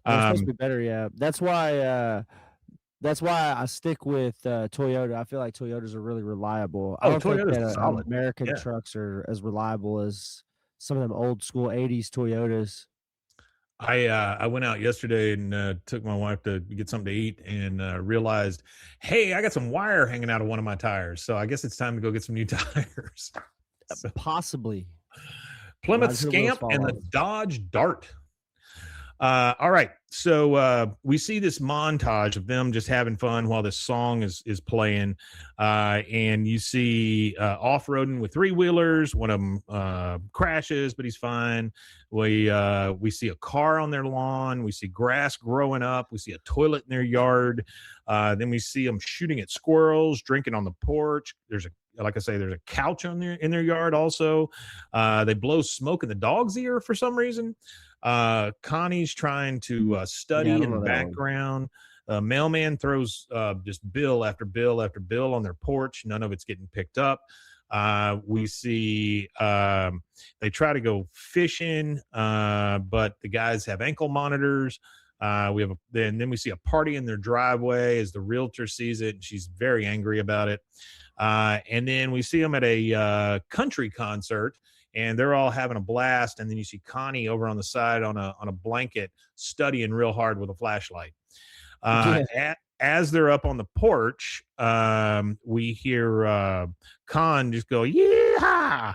They're supposed to be better, yeah. That's why I stick with Toyota. I feel like Toyotas are really reliable. I don't think that American trucks are as reliable as some of them old school 80s Toyotas. I went out yesterday and took my wife to get something to eat and realized, hey, I got some wire hanging out of one of my tires. So I guess it's time to go get some new tires. So, Possibly. Plymouth Roger Willis Scamp and the follows. Dodge Dart. All right. So we see this montage of them just having fun while this song is playing. And you see off-roading with three-wheelers. One of them crashes, but he's fine. We see a car on their lawn. We see grass growing up. We see a toilet in their yard. Then we see them shooting at squirrels, drinking on the porch. Like I say, there's a couch in their yard also. They blow smoke in the dog's ear for some reason. Connie's trying to study in the background. Mailman throws just bill after bill after bill on their porch. None of it's getting picked up. We see they try to go fishing, but the guys have ankle monitors. Then we see a party in their driveway as the realtor sees it, and she's very angry about it. And then we see them at a country concert, and they're all having a blast. And then you see Connie over on the side on a blanket studying real hard with a flashlight. As they're up on the porch, we hear Kahn just go, yeah!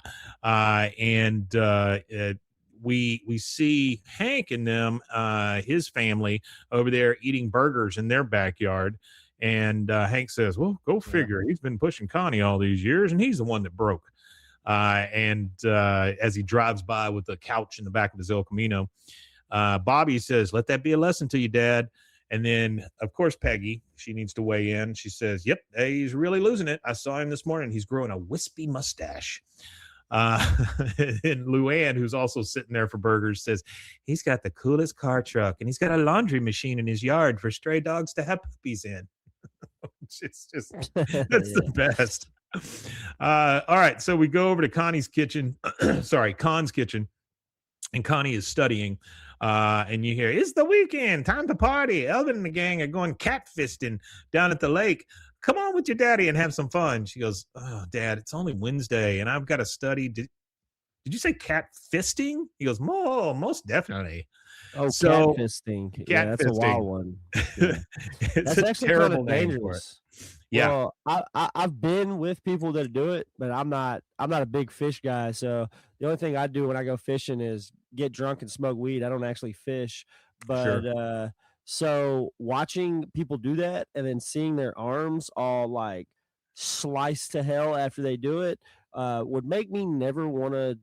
We see Hank and them, his family, over there eating burgers in their backyard. And Hank says, well, go figure. He's been pushing Connie all these years, and he's the one that broke. As he drives by with the couch in the back of his El Camino, Bobby says, let that be a lesson to you, Dad. And then, of course, Peggy, she needs to weigh in. She says, yep, he's really losing it. I saw him this morning. He's growing a wispy mustache. And Luann, who's also sitting there for burgers, says, he's got the coolest car truck, and he's got a laundry machine in his yard for stray dogs to have puppies in. It's just, that's the best. All right, so we go over to Connie's kitchen. Kahn's kitchen, and Connie is studying. And you hear, it's the weekend, time to party. Elvin and the gang are going catfisting down at the lake. Come on with your daddy and have some fun. She goes, oh, Dad, it's only Wednesday, and I've got to study. Did you say catfisting? He goes, most definitely. Oh, so, catfisting. Yeah, that's a wild one. Yeah. That's actually terrible kind of dangerous. Yeah. Well, I've been with people that do it, but I'm not a big fish guy. So the only thing I do when I go fishing is get drunk and smoke weed. I don't actually fish. But so watching people do that and then seeing their arms all like sliced to hell after they do it would make me never want to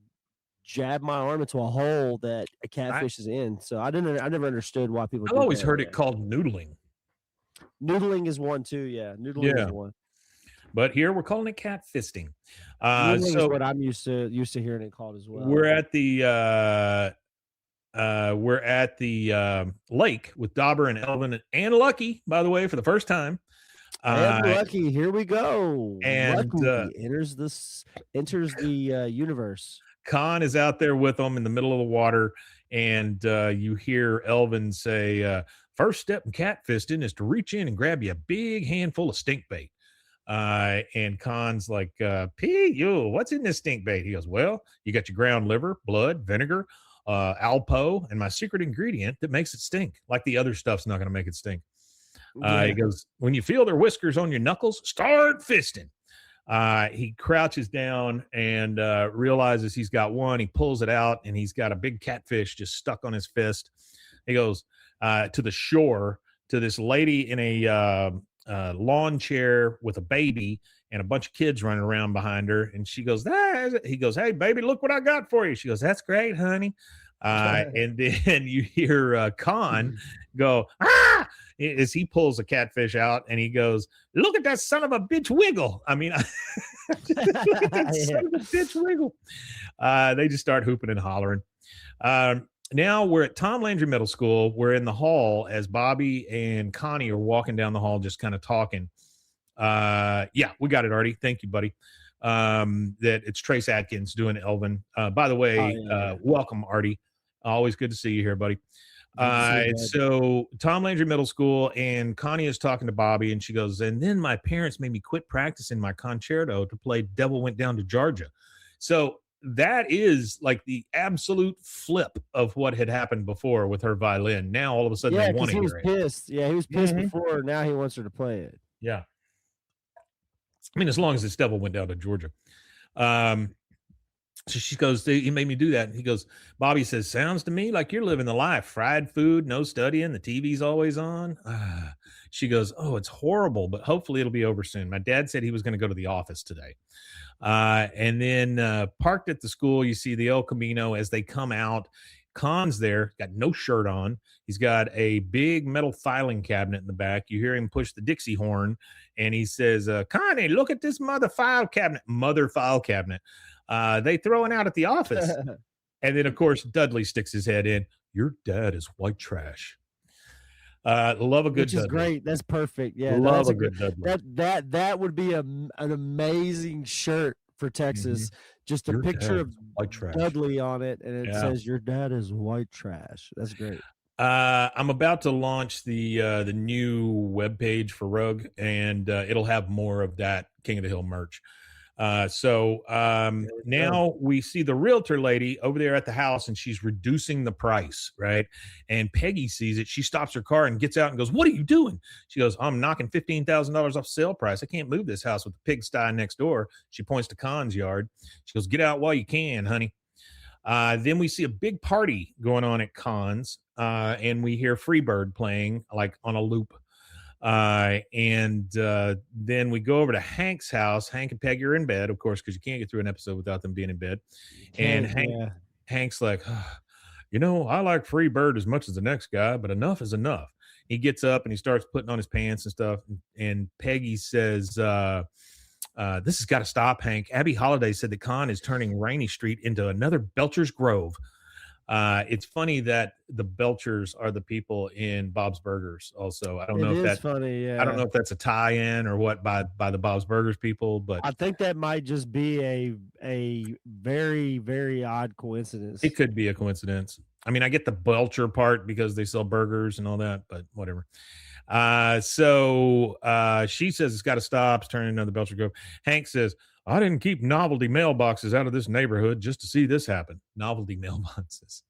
jab my arm into a hole that a catfish is in. So I never understood why people. I've always heard it called noodling. Noodling is one too. Yeah, noodling is one. But here we're calling it catfisting. Noodling is what I'm used to hearing it called as well. We're at the lake with Dauber and Elvin and Lucky, by the way, for the first time. And Lucky, here we go. And Lucky enters the universe. Kahn is out there with them in the middle of the water, and you hear Elvin say, first step in catfisting is to reach in and grab you a big handful of stink bait. And Kahn's like, what's in this stink bait? He goes, well, you got your ground liver, blood, vinegar, Alpo, and my secret ingredient that makes it stink. Like the other stuff's not going to make it stink. He goes, when you feel their whiskers on your knuckles, start fisting. He crouches down and realizes he's got one. He pulls it out, and he's got a big catfish just stuck on his fist. He goes to the shore to this lady in a lawn chair with a baby and a bunch of kids running around behind her. And she goes, he goes, hey, baby, look what I got for you. She goes, that's great, honey. And then you hear Kahn go, as he pulls a catfish out, and he goes, look at that son of a bitch wiggle. I mean, son of a bitch wiggle. They just start hooping and hollering. Now we're at Tom Landry Middle School. We're in the hall as Bobby and Connie are walking down the hall, just kind of talking. Yeah, we got it, Artie. Thank you, buddy. That it's Trace Atkins doing Elvin. By the way, welcome, Artie. Always good to see you here, buddy. So Tom Landry Middle School, and Connie is talking to Bobby, and she goes, and then my parents made me quit practicing my concerto to play Devil Went Down to Georgia. So that is like the absolute flip of what had happened before with her violin. Now all of a sudden Yeah, they because want to he was hear it. pissed. Yeah, he was pissed Mhm. before. Now he wants her to play it. Yeah. I mean, as long as this devil went down to Georgia. Um, so she goes, he made me do that. And he goes, Bobby says, sounds to me like you're living the life. Fried food, no studying, the TV's always on. She goes, oh, it's horrible, but hopefully it'll be over soon. My dad said he was going to go to the office today. And then parked at the school, you see the El Camino as they come out. Kahn's there, got no shirt on. He's got a big metal filing cabinet in the back. You hear him push the Dixie horn, and he says, Connie, look at this mother file cabinet. They throwing out at the office. And then, of course, Dudley sticks his head in. Your dad is white trash. Love a good Which is Dudley. Great. That's perfect. Yeah, Love that's a good Dudley. That would be an amazing shirt for Texas. Just a Your picture dad of is white trash. Dudley on it, and it Yeah. says your dad is white trash. That's great. I'm about to launch the new webpage for Rogue, and it'll have more of that King of the Hill merch. Now we see the realtor lady over there at the house, and she's reducing the price, right? And Peggy sees it. She stops her car and gets out and goes, "What are you doing?" She goes, "I'm knocking $15,000 off sale price. I can't move this house with the pigsty next door." She points to Kahn's yard. She goes, "Get out while you can, honey." Then we see a big party going on at Kahn's, and we hear Freebird playing like on a loop. Then we go over to Hank's house. Hank and Peggy are in bed, of course, because you can't get through an episode without them being in bed. And Hank's like, I like Freebird as much as the next guy, but enough is enough. He gets up and he starts putting on his pants and stuff. And Peggy says, this has got to stop, Hank. Abby Holiday said that Kahn is turning Rainey Street into another Belcher's Grove. It's funny that the Belchers are the people in Bob's Burgers. Also, I don't know if that's funny. Yeah. I don't know if that's a tie-in or what by the Bob's Burgers people, but I think that might just be a very, very odd coincidence. it could be a coincidence. I mean, I get the Belcher part because they sell burgers and all that, but whatever. She says it's got to stop. It's turning into another Belcher Grove. Hank says, I didn't keep novelty mailboxes out of this neighborhood just to see this happen. Novelty mailboxes.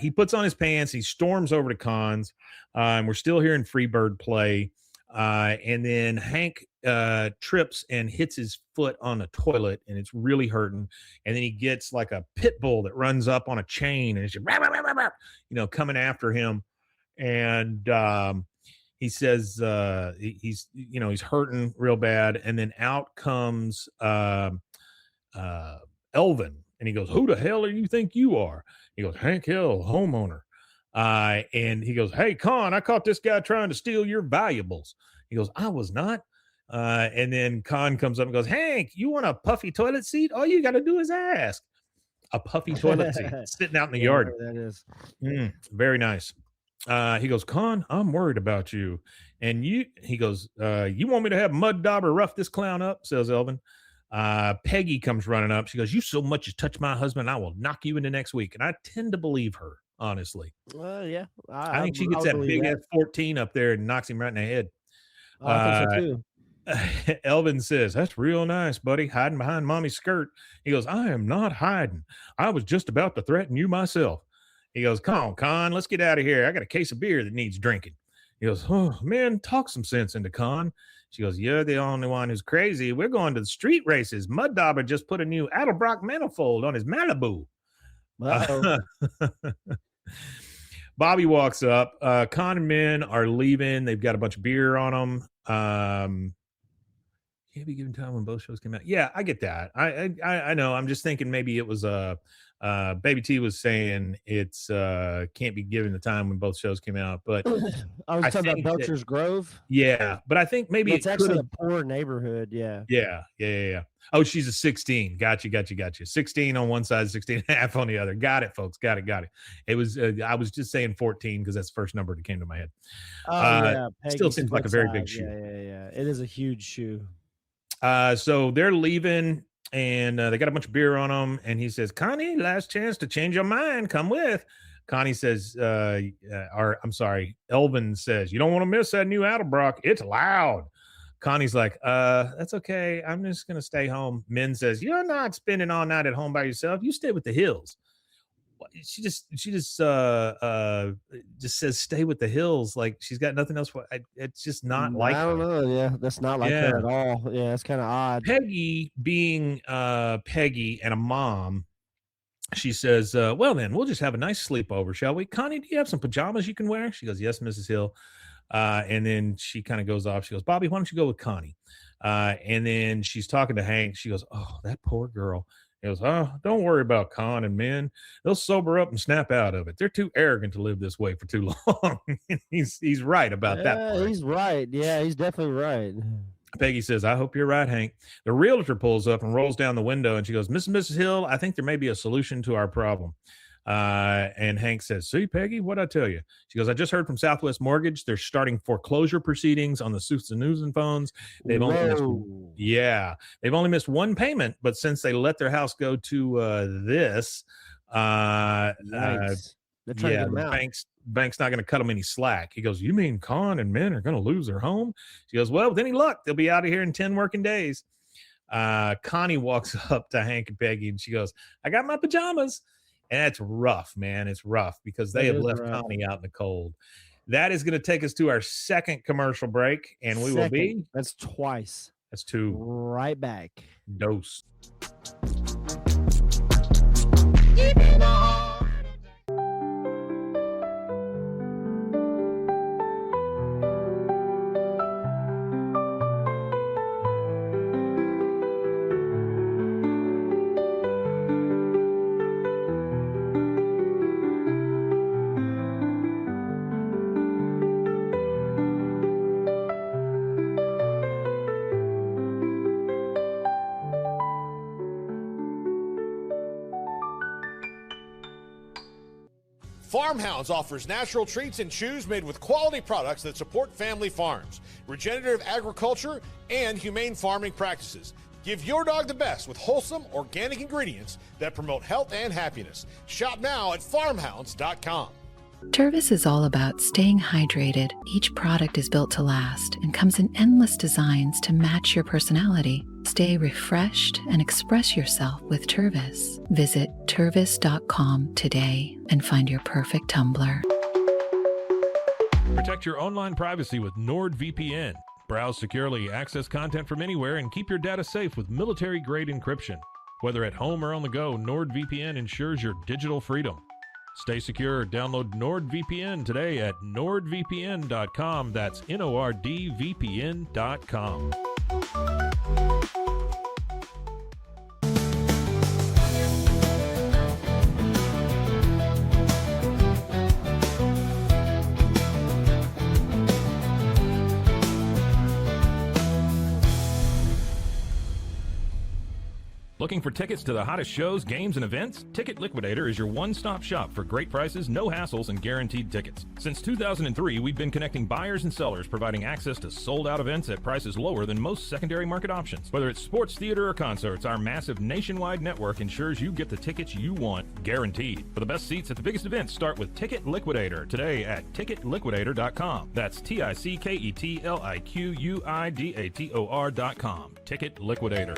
He puts on his pants. He storms over to Kahn's. And we're still hearing Freebird play. And then Hank trips and hits his foot on a toilet, and it's really hurting. And then he gets like a pit bull that runs up on a chain, and it's just, coming after him. And he says he's hurting real bad. And then out comes Elvin, and he goes, "Who the hell do you think you are?" He goes, "Hank Hill, homeowner." And he goes, "Hey, Kahn, I caught this guy trying to steal your valuables." He goes, "I was not." And then Kahn comes up and goes, "Hank, you want a puffy toilet seat? All you got to do is ask." A puffy toilet seat sitting out in the yard. That is very nice. He goes, "Kahn, I'm worried about you." And he goes, "You want me to have Mud Dauber rough this clown up?" says Elvin. Peggy comes running up. She goes, "You so much as touch my husband, I will knock you into next week." And I tend to believe her, honestly. Well, yeah. I think she gets that big F-14 up there and knocks him right in the head. I think so too. Elvin says, "That's real nice, buddy, hiding behind mommy's skirt." He goes, "I am not hiding. I was just about to threaten you myself." He goes, "Come on, Kahn, let's get out of here. I got a case of beer that needs drinking." He goes, "Oh, man, talk some sense into Kahn." She goes, "You're the only one who's crazy. We're going to the street races. Mud Dauber just put a new Adelbrock manifold on his Malibu." Bobby walks up. Kahn and men are leaving. They've got a bunch of beer on them. Can't be given time when both shows came out. Yeah, I get that. I know. I'm just thinking maybe it was Baby T was saying it's can't be given the time when both shows came out, but I was talking about Belcher's Grove. Yeah, but I think maybe it's actually a poor neighborhood. Yeah. Oh, she's a 16. Gotcha. 16 on one side, 16 and a half on the other. Got it, folks. Got it. It was I was just saying 14 because that's the first number that came to my head. Still seems like a very big shoe. Yeah. It is a huge shoe. So they're leaving, and they got a bunch of beer on them. And he says, "Connie, last chance to change your mind. Come with." Connie says, Elvin says, "You don't want to miss that new Adelbrock. It's loud." Connie's like, that's okay. I'm just gonna stay home. Min says, you're not spending all night at home by yourself. You stay with the Hills. She just says stay with the Hills, like she's got nothing else for. It's just not like I don't her. know. Yeah, that's not like her at all. Yeah, it's kind of odd. Peggy, being Peggy and a mom, she says, well then we'll just have a nice sleepover, shall we? Connie, do you have some pajamas you can wear? She goes, yes, Mrs. Hill. And then she kind of goes off. She goes, Bobby, why don't you go with Connie? And then she's talking to Hank. She goes, oh, that poor girl. He goes, oh, don't worry about Kahn and Min. They'll sober up and snap out of it. They're too arrogant to live this way for too long. he's right about that part. He's right. Yeah, he's definitely right. Peggy says, I hope you're right, Hank. The realtor pulls up and rolls down the window, and she goes, Mrs. Hill, I think there may be a solution to our problem. And Hank says, see, Peggy, what'd I tell you? She goes, I just heard from Southwest Mortgage. They're starting foreclosure proceedings on the Suits and News and phones. They've only missed one payment, but since they let their house go to this, They're trying to get them out. Bank's not going to cut them any slack. He goes, you mean Kahn and Min are going to lose their home? She goes, well, with any luck, they'll be out of here in 10 working days. Connie walks up to Hank and Peggy, and she goes, I got my pajamas. And it's rough, man. It's rough because they have left Connie out in the cold. That is going to take us to our second commercial break, and we will be. That's twice. That's two. Right back. Dose. Farmhounds offers natural treats and chews made with quality products that support family farms, regenerative agriculture, and humane farming practices. Give your dog the best with wholesome, organic ingredients that promote health and happiness. Shop now at farmhounds.com. Tervis is all about staying hydrated. Each product is built to last and comes in endless designs to match your personality. Stay refreshed and express yourself with Tervis. Visit tervis.com today and find your perfect tumbler. Protect your online privacy with NordVPN. Browse securely, access content from anywhere, and keep your data safe with military-grade encryption. Whether at home or on the go, NordVPN ensures your digital freedom. Stay secure. Download NordVPN today at nordvpn.com. That's NORDVPN.com. Looking for tickets to the hottest shows, games, and events? Ticket Liquidator is your one-stop shop for great prices, no hassles, and guaranteed tickets. Since 2003, we've been connecting buyers and sellers, providing access to sold-out events at prices lower than most secondary market options. Whether it's sports, theater, or concerts, our massive nationwide network ensures you get the tickets you want, guaranteed. For the best seats at the biggest events, start with Ticket Liquidator today at ticketliquidator.com. That's TICKETLIQUIDATOR.com. Ticket Liquidator.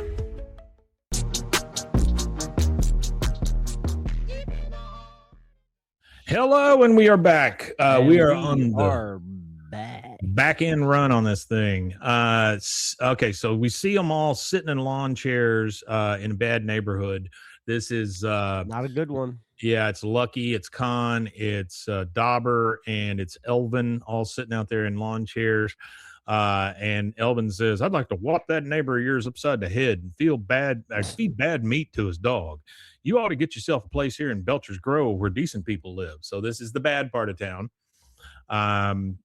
Hello, and we are back. We are on the back. back end run on this thing. Okay, so we see them all sitting in lawn chairs in a bad neighborhood. This is not a good one. Yeah, it's Lucky, it's Kahn, it's Dauber, and it's Elvin all sitting out there in lawn chairs. And Elvin says, I'd like to whop that neighbor of yours upside the head and feed bad meat to his dog. You ought to get yourself a place here in Belcher's Grove where decent people live. So this is the bad part of town. The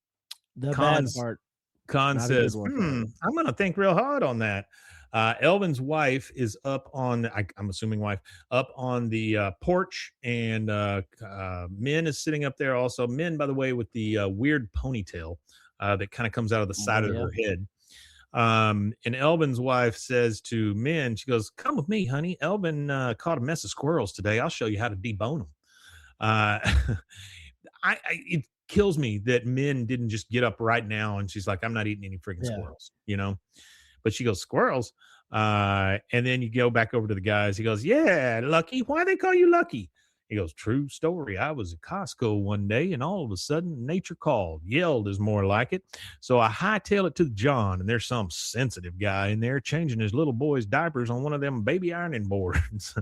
bad part. Kahn says, I'm going to think real hard on that. Elvin's wife is up on, I'm assuming wife, up on the porch, and Min is sitting up there also. Min, by the way, with the weird ponytail that kind of comes out of the side of her head. And Elvin's wife says to Min, she goes, come with me, honey. Elvin caught a mess of squirrels today. I'll show you how to debone them. kills me that Min didn't just get up right now and she's like, I'm not eating any freaking Yeah. squirrels, you know? But she goes, squirrels. And then you go back over to the guys. He goes, yeah, Lucky. Why they call you Lucky? He goes, true story. I was at Costco one day and all of a sudden nature called, yelled is more like it. So I hightail it to John, and there's some sensitive guy in there changing his little boy's diapers on one of them baby ironing boards.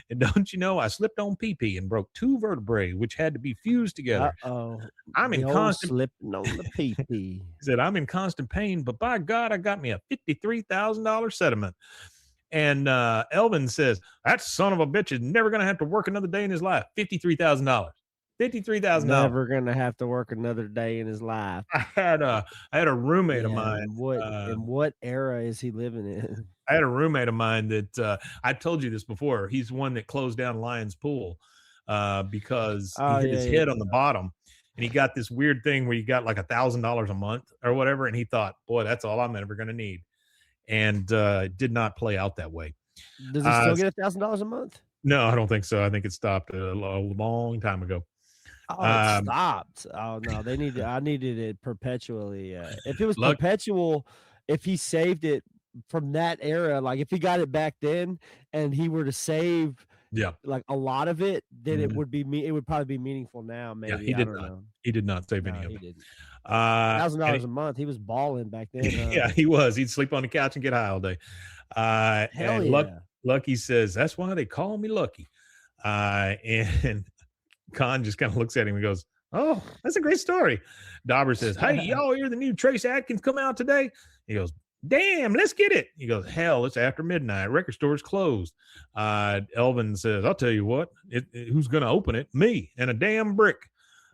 And don't you know, I slipped on pee-pee and broke 2 vertebrae, which had to be fused together. Uh-oh. I'm in The old constant slipping on the pee-pee. He said, I'm in constant pain, but by God, I got me a $53,000 settlement. And Elvin says, that son of a bitch is never going to have to work another day in his life. $53,000. $53,000. Never gonna have to work another day in his life. I had a roommate of mine. In what era is he living in? I had a roommate of mine that I told you this before. He's one that closed down Lions Pool because he hit his head on the bottom. And he got this weird thing where you got like $1,000 a month or whatever. And he thought, boy, that's all I'm ever going to need. And it did not play out that way. Does he still get $1,000 a month? No, I don't think so. I think it stopped a long time ago. Oh, it stopped. Oh no, I needed it perpetually. If it was perpetual, if he saved it from that era, like if he got it back then and he were to save like a lot of it, then it would probably be meaningful now. Maybe he did not. He did not save any of it. Didn't. $1,000 a month. He was balling back then. Yeah, he was. He'd sleep on the couch and get high all day. Hell yeah. Lucky says, that's why they call me Lucky. And Kahn just kind of looks at him and goes, oh, that's a great story. Dauber says, hey, y'all hear the new Trace Adkins come out today? He goes, damn, let's get it. He goes, hell, it's after midnight. Record store's closed. Elvin says, I'll tell you what, who's going to open it? Me and a damn brick.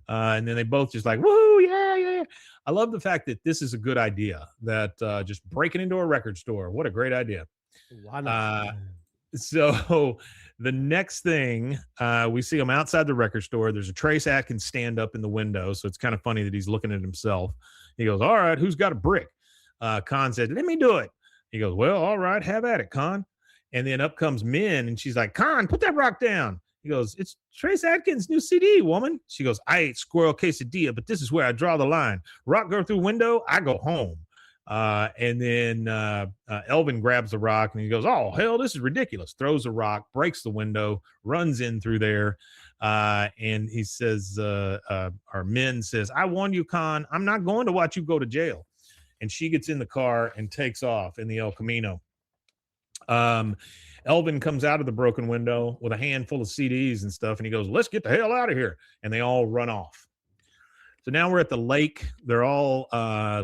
And then they both just like, woo, yeah. I love the fact that this is a good idea, that just breaking into a record store. What a great idea. Why not? So the next thing, we see him outside the record store. There's a Trace Adkins stand up in the window. So it's kind of funny that he's looking at himself. He goes, all right, who's got a brick? Kahn said, let me do it. He goes, well, all right, have at it, Kahn. And then up comes Min, and she's like, Kahn, put that rock down. He goes, it's Trace Adkins' new CD, woman. She goes, I ate squirrel quesadilla, but this is where I draw the line. Rock go through window, I go home. And then Elvin grabs the rock, and he goes, oh, hell, this is ridiculous. Throws the rock, breaks the window, runs in through there. And he says, our Min says, I warn you, Kahn, I'm not going to watch you go to jail. And she gets in the car and takes off in the El Camino. Elvin comes out of the broken window with a handful of CDs and stuff, and he goes, let's get the hell out of here. And they all run off. So now we're at the lake. They're all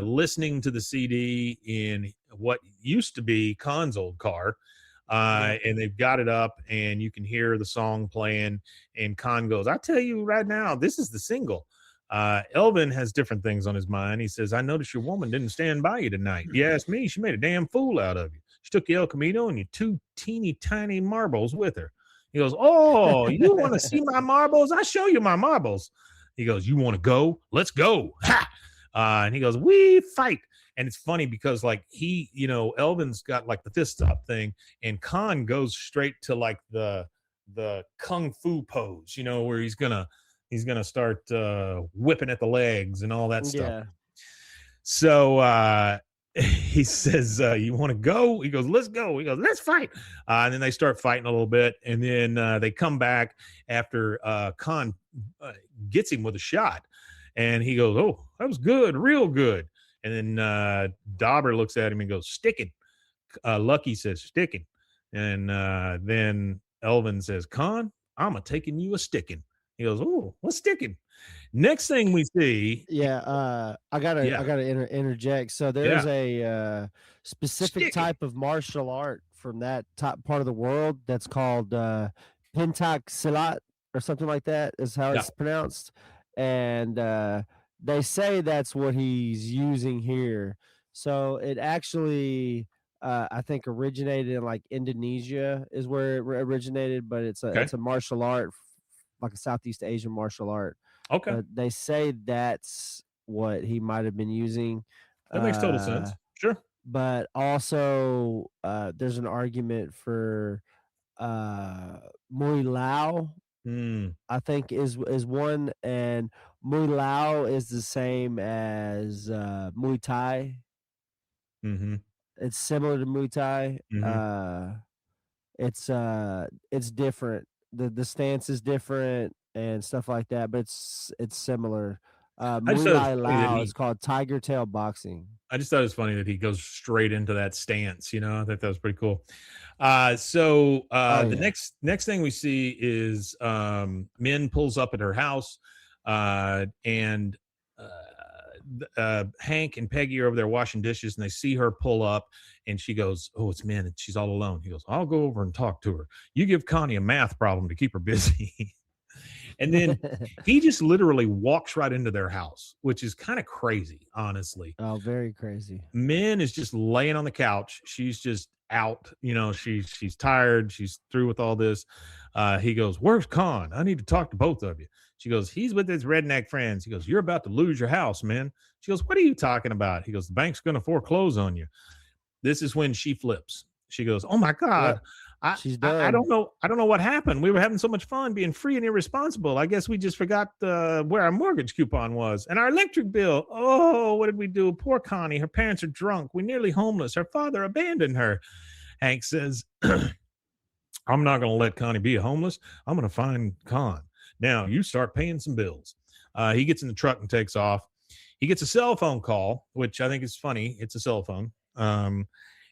listening to the CD in what used to be Kahn's old car. And they've got it up, and you can hear the song playing. And Kahn goes, I tell you right now, this is the single. Elvin has different things on his mind. He says, I noticed your woman didn't stand by you tonight. You asked me, she made a damn fool out of you. She took you El Camino and you 2 teeny tiny marbles with her. He goes, oh, you want to see my marbles? I'll show you my marbles. He goes, you want to go? Let's go. Ha! And he goes, we fight. And it's funny because like Elvin's got like the fist up thing, and Kahn goes straight to like the kung fu pose, where he's gonna start whipping at the legs and all that stuff. Yeah. So he says, you want to go? He goes, let's go. He goes, let's fight. And then they start fighting a little bit. And then they come back after Kahn gets him with a shot. And he goes, oh, that was good, real good. And then Dauber looks at him and goes, sticking. Lucky says, sticking. And then Elvin says, Kahn, I'm taking you a sticking. He goes, oh, what's sticking? Next thing we see. I gotta interject. So there's a specific type of martial art from that top part of the world that's called pentak silat or something like that is how it's pronounced. And they say that's what he's using here. So it actually I think originated in like Indonesia is where it originated, but it's a martial art, like a Southeast Asian martial art. Okay. They say that's what he might have been using. That makes total sense. Sure. But also there's an argument for Muay Lao, I think is one, and Muay Lao is the same as Muay Thai. Mm-hmm. It's similar to Muay Thai. Mm-hmm. It's different. The stance is different and stuff like that, but it's similar. I just Muay thought it was funny that Lao is called tiger tail boxing. I just thought it was funny that he goes straight into that stance. I thought that was pretty cool. The next thing we see is Min pulls up at her house, and Hank and Peggy are over there washing dishes, and they see her pull up, and she goes, "Oh, it's Min, and she's all alone." He goes, "I'll go over and talk to her. You give Connie a math problem to keep her busy." And then he just literally walks right into their house, which is kind of crazy, honestly. Oh, very crazy. Min is just laying on the couch. She's just out. She's tired. She's through with all this. He goes, "Where's Kahn? I need to talk to both of you." She goes, "He's with his redneck friends." He goes, "You're about to lose your house, man." She goes, "What are you talking about?" He goes, "The bank's going to foreclose on you." This is when she flips. She goes, "Oh my God. She's done. I don't know. I don't know what happened. We were having so much fun being free and irresponsible. I guess we just forgot where our mortgage coupon was and our electric bill. Oh, what did we do? Poor Connie. Her parents are drunk. We're nearly homeless. Her father abandoned her." Hank says, "I'm not going to let Connie be homeless. I'm going to find Kahn. Now you start paying some bills." He gets in the truck and takes off. He gets a cell phone call, which I think is funny. It's a cell phone.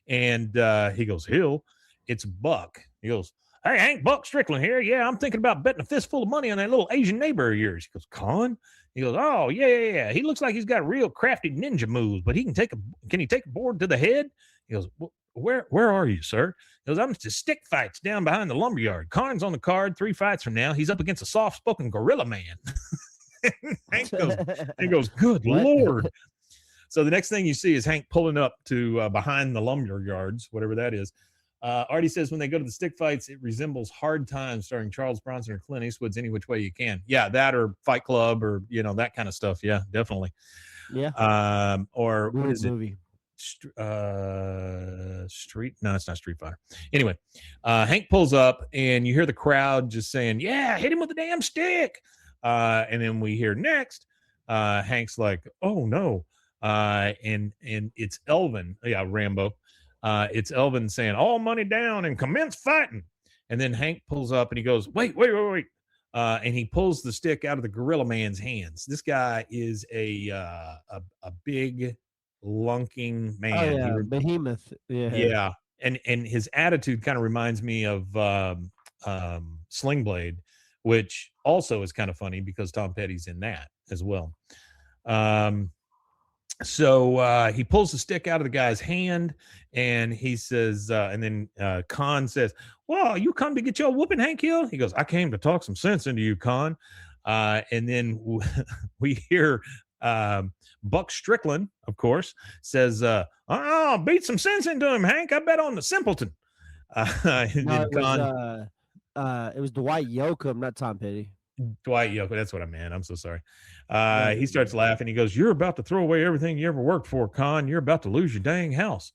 And he goes, "Hill, it's Buck." He goes, "Hey, Hank, Buck Strickland here. Yeah, I'm thinking about betting a fistful of money on that little Asian neighbor of yours." He goes, "Kahn?" He goes, "Oh, yeah. He looks like he's got real crafty ninja moves, but can he take a board to the head?" He goes, Where are you, sir?" He goes, "I'm to stick fights down behind the lumberyard. Kahn's on the card 3 fights from now. He's up against a soft-spoken gorilla man." Hank goes, "Good Lord." So the next thing you see is Hank pulling up to behind the lumberyards, whatever that is. Artie says when they go to the stick fights, it resembles Hard Times starring Charles Bronson or Clint Eastwood's Any Which Way You Can. Yeah, that or Fight Club or, that kind of stuff. Yeah, definitely. Yeah. Or what is movie. Street? No, it's not Street Fighter. Anyway, Hank pulls up and you hear the crowd just saying, "Yeah, hit him with the damn stick." And then we hear next, Hank's like, "Oh no." And it's Elvin. Yeah, Rambo. It's Elvin saying, "All money down and commence fighting." And then Hank pulls up and he goes, "Wait. And he pulls the stick out of the gorilla man's hands. This guy is a big lunking man. Oh, yeah, behemoth. Yeah. And his attitude kind of reminds me of Sling Blade, which also is kind of funny because Tom Petty's in that as well. So he pulls the stick out of the guy's hand and he says, and then Kahn says, "Well, you come to get your whooping, Hank Hill?" He goes, "I came to talk some sense into you, Kahn." And then we hear Buck Strickland, of course, says, "Oh, beat some sense into him, Hank. I bet on the simpleton." It was Dwight Yoakam, not Tom Petty. Dwight Yoakam, that's what I meant. I'm so sorry. He starts laughing. He goes, "You're about to throw away everything you ever worked for, Kahn. You're about to lose your dang house."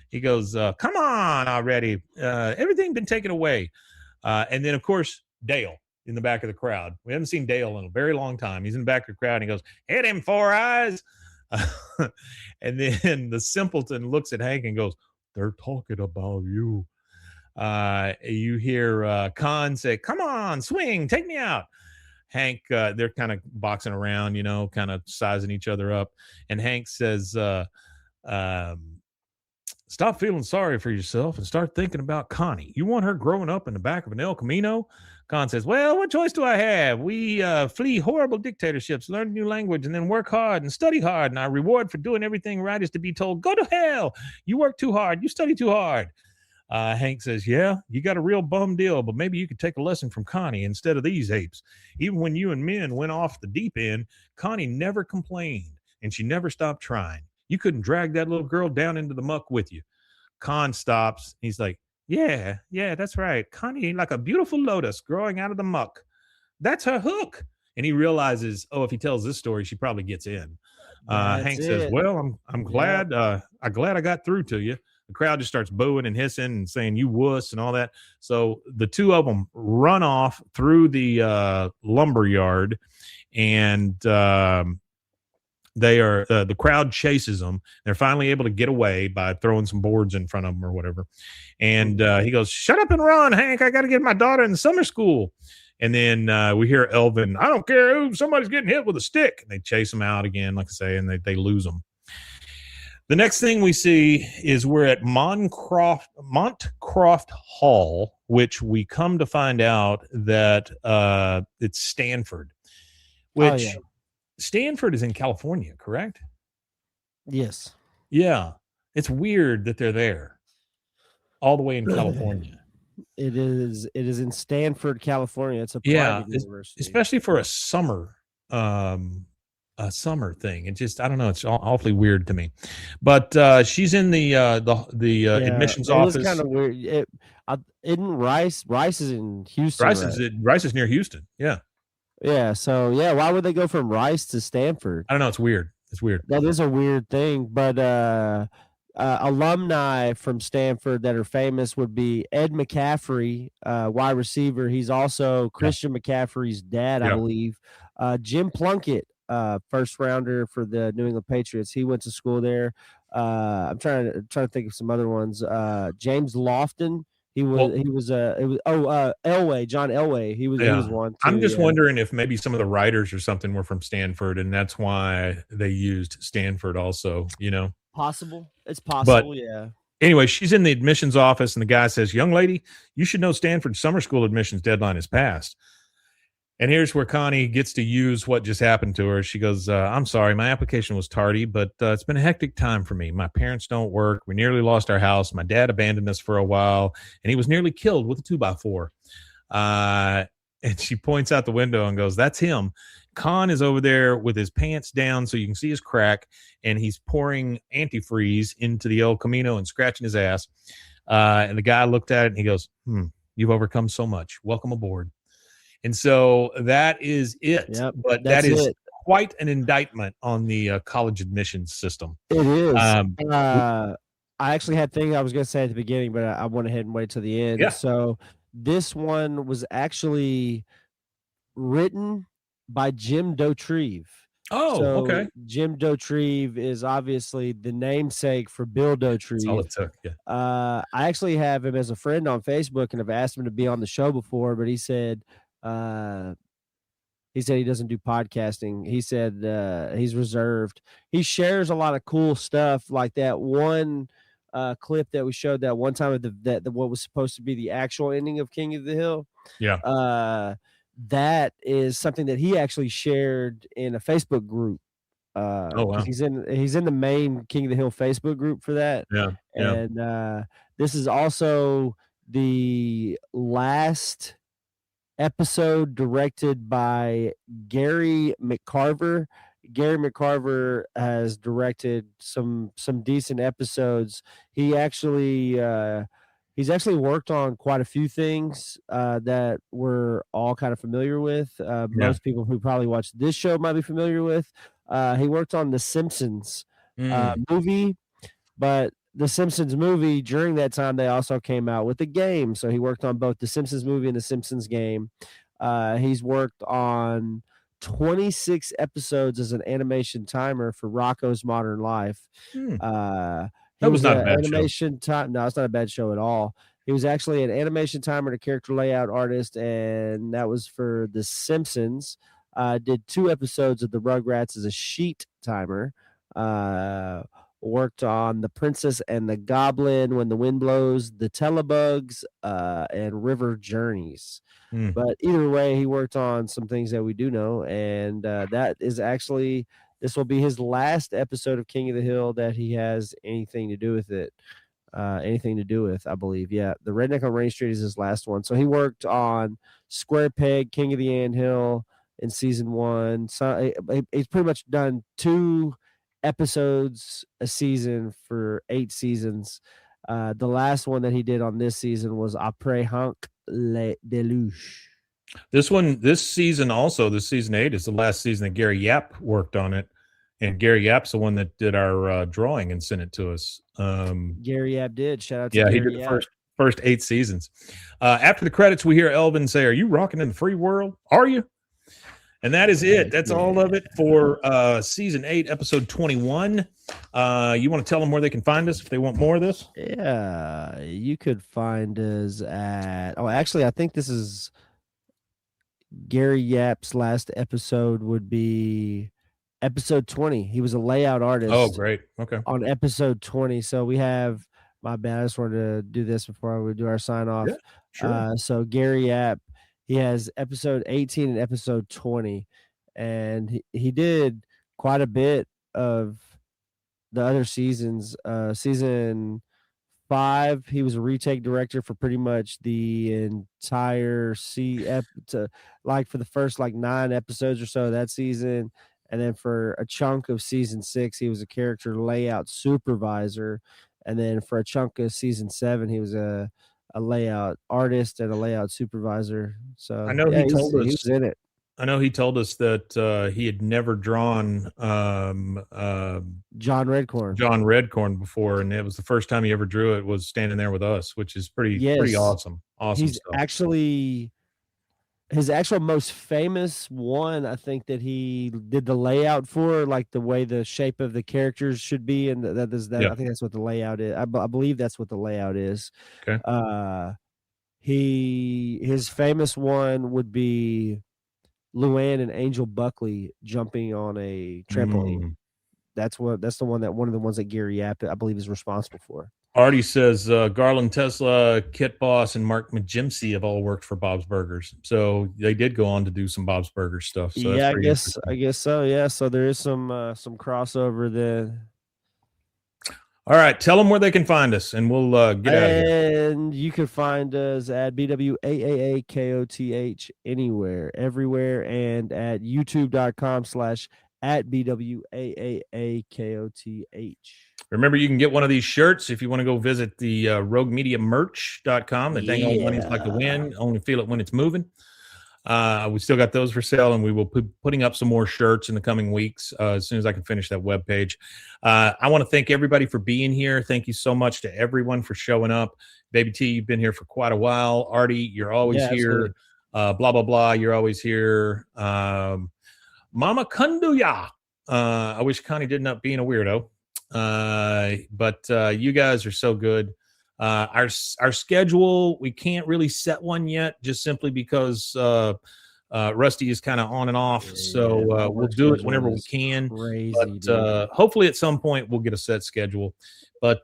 He goes, "Come on already. Everything been taken away." And then, of course, Dale in the back of the crowd. We haven't seen Dale in a very long time. He's in the back of the crowd and he goes, "Hit him, Four Eyes." And then the simpleton looks at Hank and goes, "They're talking about you." You hear Kahn say, "Come on, swing, take me out." Hank, they're kind of boxing around, kind of sizing each other up. And Hank says, "Stop feeling sorry for yourself and start thinking about Connie. You want her growing up in the back of an El Camino?" Kahn says, "Well, what choice do I have? We flee horrible dictatorships, learn a new language, and then work hard and study hard. And our reward for doing everything right is to be told, 'Go to hell. You work too hard. You study too hard.'" Hank says, "Yeah, you got a real bum deal, but maybe you could take a lesson from Connie instead of these apes. Even when you and Min went off the deep end, Connie never complained, and she never stopped trying. You couldn't drag that little girl down into the muck with you." Kahn stops. He's like, yeah, that's right. Connie, like a beautiful lotus growing out of the muck. That's her hook." And he realizes, if he tells this story, she probably gets in. Hank says, "Well, I'm glad. I'm glad I got through to you." The crowd just starts booing and hissing and saying, "You wuss," and all that. So the two of them run off through the lumberyard, and they are the crowd chases them. They're finally able to get away by throwing some boards in front of them or whatever. And he goes, "Shut up and run, Hank! I got to get my daughter in the summer school." And then we hear Elvin, "I don't care who, somebody's getting hit with a stick." And they chase them out again, like I say, and they lose them. The next thing we see is we're at Montcroft Hall, which we come to find out that it's Stanford, which Stanford is in California, correct? Yes. Yeah. It's weird that they're there all the way in California. It is in Stanford, California. It's a private university. Especially for a summer thing. It just, I don't know, it's awfully weird to me. But she's in the admissions office. It was kind of weird. Isn't Rice is in Houston. Rice is near Houston. Yeah. Yeah, so why would they go from Rice to Stanford? I don't know, it's weird. That is a weird thing, but alumni from Stanford that are famous would be Ed McCaffrey, wide receiver. He's also Christian McCaffrey's dad, I believe. Jim Plunkett, first rounder for the New England Patriots. He went to school there. I'm trying to think of some other ones. James Lofton. Elway, John Elway. He was one too. I'm just wondering if maybe some of the writers or something were from Stanford, and that's why they used Stanford also, Possible. It's possible, yeah. Anyway, she's in the admissions office, and the guy says, "Young lady, you should know Stanford's summer school admissions deadline is passed." And here's where Connie gets to use what just happened to her. She goes, "I'm sorry, my application was tardy, but it's been a hectic time for me. My parents don't work. We nearly lost our house. My dad abandoned us for a while, and he was nearly killed with a 2x4. And she points out the window and goes, "That's him. Kahn is over there with his pants down so you can see his crack, and he's pouring antifreeze into the El Camino and scratching his ass." And the guy looked at it, and he goes, "You've overcome so much. Welcome aboard." And so that is it. Yep, but that is quite an indictment on the college admissions system. It is. I actually had things I was going to say at the beginning, but I went ahead and waited till the end. Yeah. So this one was actually written by Jim Dauterive. Oh, okay. Jim Dauterive is obviously the namesake for Bill Dauterive. That's all it took. Yeah. I actually have him as a friend on Facebook and have asked him to be on the show before, but he said he doesn't do podcasting. He said he's reserved. He shares a lot of cool stuff, like that one clip that we showed that one time of what was supposed to be the actual ending of King of the Hill. Yeah. That is something that he actually shared in a Facebook group. Oh, wow. He's in the main King of the Hill Facebook group for that. Yeah. And this is also the last episode directed by Gary McCarver. Gary McCarver has directed some decent episodes. He's actually worked on quite a few things that we're all kind of familiar with. Most people who probably watch this show might be familiar with. He worked on the Simpsons movie, but the Simpsons movie, during that time, they also came out with a game. So he worked on both the Simpsons movie and the Simpsons game. He's worked on 26 episodes as an animation timer for Rocko's Modern Life. That was not a bad animation time. No, it's not a bad show at all. He was actually an animation timer and a character layout artist, and that was for The Simpsons. Did 2 episodes of the Rugrats as a sheet timer. Worked on The Princess and the Goblin, When the Wind Blows, The Telebugs, and River Journeys. But either way, he worked on some things that we do know, and that is actually, this will be his last episode of King of the Hill that he has anything to do with it. I believe. Yeah, the Redneck on Rain Street is his last one. So he worked on Square Peg, King of the Anthill in season 1. So he's pretty much done 2 episodes a season for 8 seasons. The last one that he did on this season was Après Hank Le Deluge. This season 8 is the last season that Gary Yap worked on it. And Gary Yap's the one that did our drawing and sent it to us. Gary Yap did. Shout out to Gary he did Yap. the first 8 seasons. After the credits, we hear Elvin say, "Are you rocking in the free world? Are you?" And that is it. That's all of it for season 8, episode 21. You want to tell them where they can find us if they want more of this? Yeah, you could find us at. Oh, actually, I think this is Gary Yap's last episode. Would be episode 20. He was a layout artist. Oh, great. Okay. On episode 20. So we have. My bad. I just wanted to do this before we do our sign off. Yeah, sure. So Gary Yap, he has episode 18 and episode 20, and he did quite a bit of the other seasons. Season 5, he was a retake director for pretty much the entire like for the first like 9 episodes or so of that season. And then for a chunk of season 6, he was a character layout supervisor. And then for a chunk of season 7, he was a layout artist and a layout supervisor. So I know he told us he was in it. I know he told us that he had never drawn John Redcorn. John Redcorn before, and it was the first time he ever drew it was standing there with us, which is pretty awesome. Awesome He's stuff. Actually his actual most famous one, I think, that he did the layout for, like the way the shape of the characters should be, and I think that's what the layout is. I believe that's what the layout is. Okay. His famous one would be Luann and Angel Buckley jumping on a trampoline. That's one of the ones that Gary Yap, I believe, is responsible for. Artie says Garland Tesla, Kit Boss, and Mark Majimsey have all worked for Bob's Burgers. So they did go on to do some Bob's Burgers stuff. So yeah, I guess so. Yeah, so there is some crossover there. All right, tell them where they can find us, and we'll get out of here. And you can find us at BWAAAKOTH anywhere, everywhere, and at youtube.com/@BWAAAKOTH. Remember, you can get one of these shirts if you want to go visit the roguemediamerch.com. The dang old money's like the wind. Only feel it when it's moving. We still got those for sale, and we will be putting up some more shirts in the coming weeks as soon as I can finish that webpage. I want to thank everybody for being here. Thank you so much to everyone for showing up. Baby T, you've been here for quite a while. Artie, you're always here. Blah, blah, blah, you're always here. Mama Kunduya. I wish Connie did not being a weirdo. But you guys are so good. Our schedule, we can't really set one yet, just simply because Rusty is kind of on and off. So we'll do it whenever we can. But hopefully at some point we'll get a set schedule. But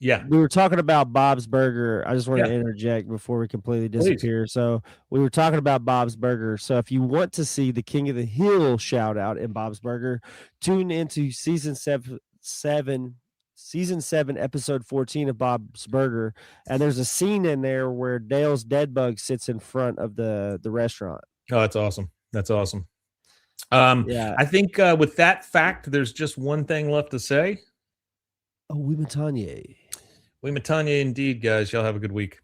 yeah, we were talking about Bob's Burger. I just want to interject before we completely disappear. Please. So we were talking about Bob's Burger. So if you want to see the King of the Hill shout out in Bob's Burger, tune into season 7, episode 14 of Bob's Burger. And there's a scene in there where Dale's dead bug sits in front of the restaurant. Oh, that's awesome. That's awesome. I think with that fact, there's just one thing left to say. Oh, we Matanye. We Matanye indeed, guys. Y'all have a good week.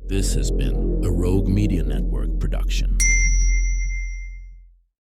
This has been a Rogue Media Network production.